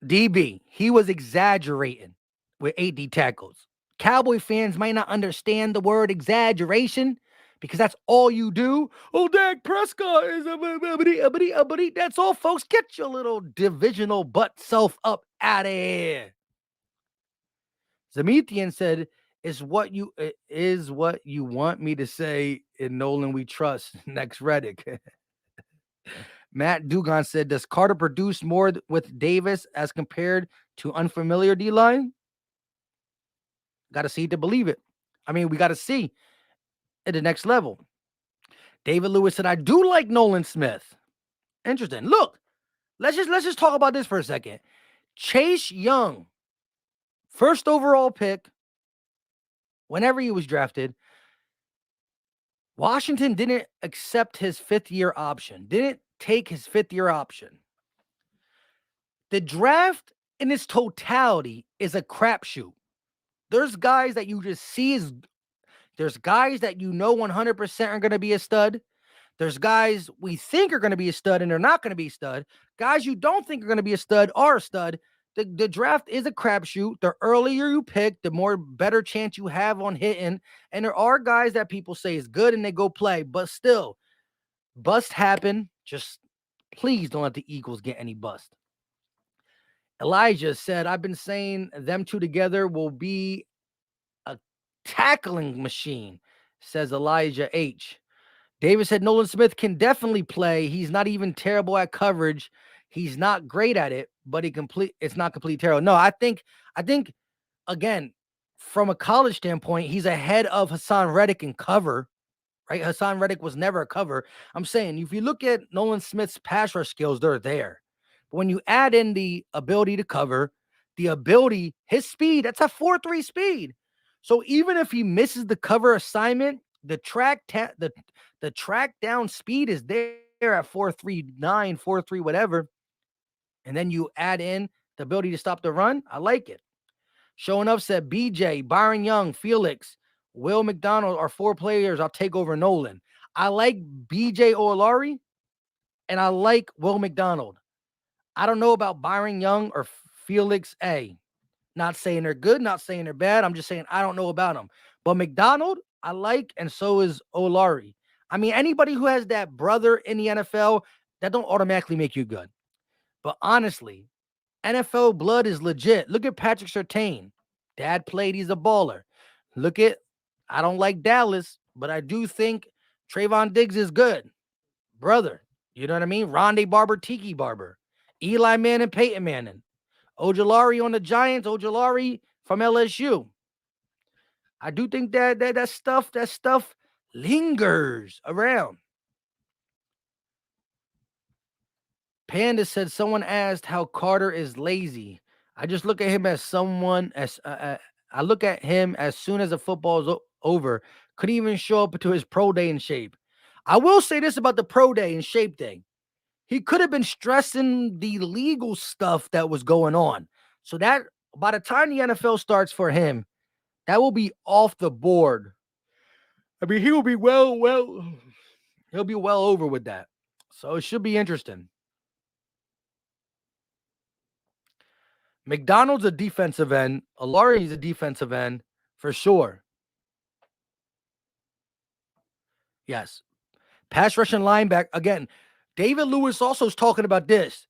DB, he was exaggerating with 8D tackles. Cowboy fans might not understand the word exaggeration because that's all you do. Oh, Dak Prescott is a that's all, folks. Get your little divisional butt self up out of here. Zamithian said, is what you want me to say in Nolan we trust. Next Reddick. Matt Dugan said, does Carter produce more with Davis as compared to unfamiliar D-line? Got to see to believe it. I mean, we got to see at the next level. David Lewis said, I do like Nolan Smith. Interesting. Look, let's just talk about this for a second. Chase Young, first overall pick, whenever he was drafted, Washington didn't accept his 5th-year option, didn't take his 5th-year option. The draft in its totality is a crapshoot. There's guys that you just see there's guys that you know 100% are going to be a stud. There's guys we think are going to be a stud and they're not going to be a stud. Guys you don't think are going to be a stud are a stud. The draft is a crapshoot. The earlier you pick, the more better chance you have on hitting. And there are guys that people say is good and they go play, but still, bust happen. Just please don't let the Eagles get any bust. Elijah said, I've been saying them two together will be a tackling machine, says Elijah H. David said Nolan Smith can definitely play. He's not even terrible at coverage. He's not great at it, but it's not complete terrible. No, I think again, from a college standpoint, he's ahead of Hassan Reddick in cover, right? Hassan Reddick was never a cover. I'm saying if you look at Nolan Smith's pass rush skills, they're there. But when you add in the ability to cover, his speed, that's a 4.3 speed. So even if he misses the cover assignment, the track down speed is there at 4.39, 4.3, whatever. And then you add in the ability to stop the run. I like it. Showing up said BJ, Byron Young, Felix, Will McDonald are 4 players I'll take over Nolan. I like BJ O'Lari and I like Will McDonald. I don't know about Byron Young or Felix A. Not saying they're good, not saying they're bad. I'm just saying I don't know about them. But McDonald, I like, and so is O'Lari. I mean, anybody who has that brother in the NFL, that don't automatically make you good. But honestly, NFL blood is legit. Look at Patrick Surtain. Dad played, he's a baller. I don't like Dallas, but I do think Trayvon Diggs is good. Brother, you know what I mean? Rondé Barber, Tiki Barber. Eli Manning, Peyton Manning. Ojulari on the Giants, Ojulari from LSU. I do think that stuff lingers around. Panda said someone asked how Carter is lazy. I just look at him as someone I look at him as soon as the football is over. Couldn't even show up to his pro day in shape. I will say this about the pro day and shape thing. He could have been stressing the legal stuff that was going on. So that by the time the NFL starts for him, that will be off the board. I mean, he'll be well over with that. So it should be interesting. McDonald's a defensive end. Alari's a defensive end for sure. Yes. Pass rushing linebacker. Again, David Lewis also is talking about this.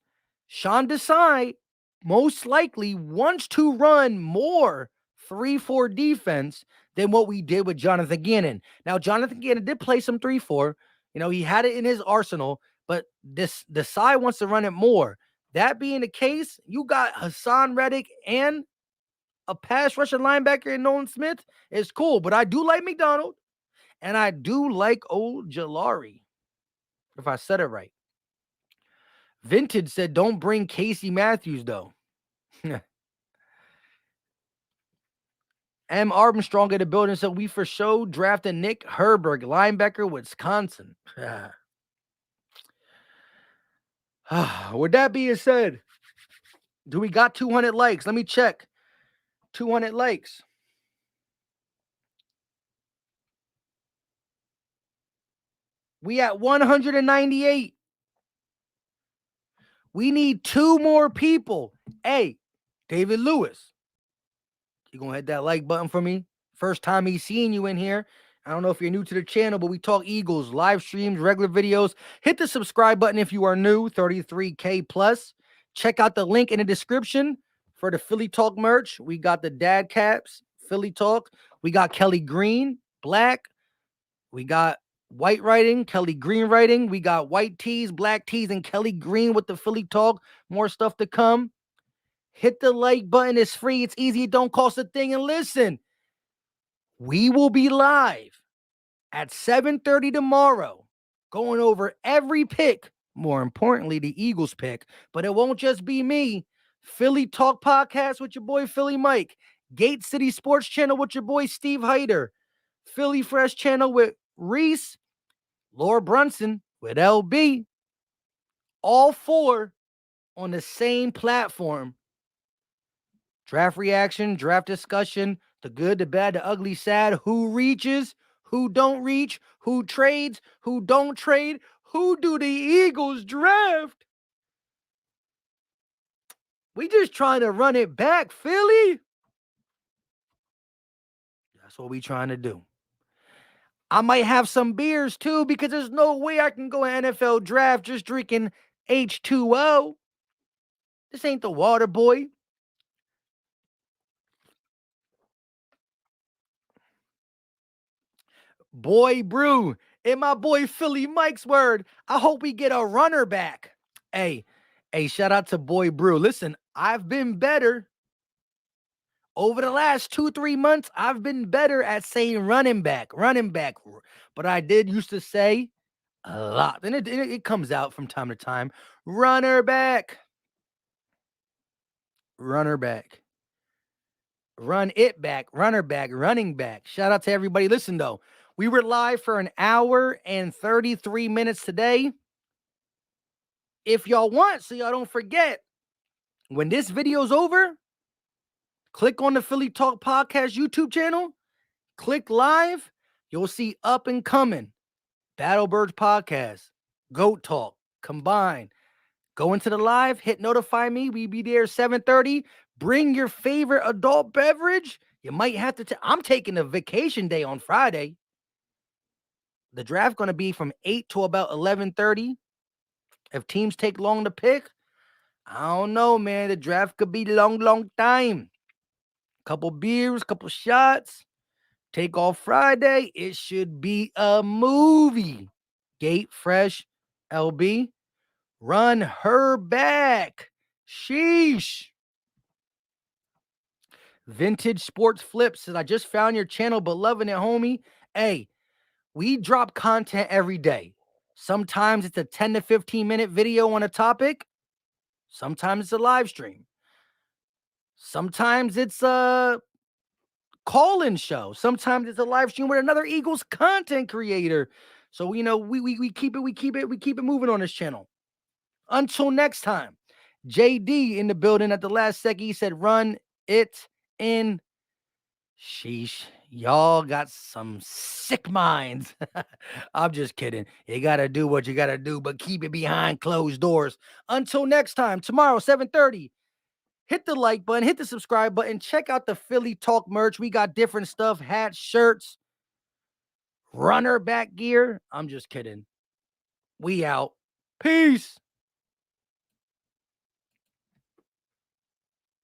Sean Desai most likely wants to run more 3-4 defense than what we did with Jonathan Gannon. Now, Jonathan Gannon did play some 3-4. He had it in his arsenal, but Desai wants to run it more. That being the case, you got Hassan Reddick and a pass rushing linebacker in Nolan Smith. It's cool, but I do like McDonald, and I do like old Jalari, if I said it right. Vintage said, don't bring Casey Matthews, though. M. Armstrong in the building said, we for sure drafted Nick Herberg, linebacker, Wisconsin. With that being said, do we got 200 likes? Let me check. 200 likes. We at 198. We need 2 more people. Hey, David Lewis, you gonna hit that like button for me? First time he's seeing you in here. I don't know if you're new to the channel, but we talk Eagles, live streams, regular videos. Hit the subscribe button if you are new, 33K plus. Check out the link in the description for the Philly Talk merch. We got the dad caps, Philly Talk. We got Kelly Green, black. We got white writing, Kelly Green writing. We got white tees, black tees, and Kelly Green with the Philly Talk. More stuff to come. Hit the like button. It's free. It's easy. It don't cost a thing. And listen, we will be live at 7:30 tomorrow going over every pick. More importantly, the Eagles pick. But it won't just be me. Philly Talk Podcast with your boy Philly Mike. Gate City Sports Channel with your boy Steve Hyder. Philly Fresh Channel with Reese. Laura Brunson with LB. All 4 on the same platform. Draft reaction, draft discussion, the good, the bad, the ugly, sad, who reaches, who don't reach, who trades, who don't trade, who do the Eagles draft? We just trying to run it back, Philly. That's what we trying to do. I might have some beers too, because there's no way I can go an NFL draft just drinking H2O. This ain't the water boy. Boy Brew, in my boy Philly Mike's word, I hope we get a runner back. Hey, shout out to Boy Brew. Listen, I've been better. Over the last 2-3 months, I've been better at saying running back. But I did used to say a lot. And it comes out from time to time. Runner back. Runner back. Run it back. Runner back. Running back. Shout out to everybody. Listen, though. We were live for an hour and 33 minutes today. If y'all want, so y'all don't forget, when this video's over, click on the Philly Talk Podcast YouTube channel, click live, you'll see up and coming, Battlebirds Podcast, Goat Talk, combined. Go into the live, hit notify me, we be there 7:30. Bring your favorite adult beverage. You might have to, I'm taking a vacation day on Friday. The draft going to be from 8 to about 11:30. If teams take long to pick, I don't know, man. The draft could be long time. Couple beers, couple shots. Take off Friday. It should be a movie. Gate Fresh LB. Run her back. Sheesh. Vintage Sports Flip says, I just found your channel, but loving it, homie. Hey, we drop content every day. Sometimes it's a 10 to 15 minute video on a topic. Sometimes it's a live stream. Sometimes it's a call-in show. Sometimes it's a live stream with another Eagles content creator. So, we keep it moving on this channel. Until next time, JD in the building at the last second. He said, run it in. Sheesh. Y'all got some sick minds. I'm just kidding. You got to do what you got to do, but keep it behind closed doors. Until next time, tomorrow, 7:30. Hit the like button, hit the subscribe button. Check out the Philly Talk merch. We got different stuff, hats, shirts, runner back gear. I'm just kidding. We out. Peace.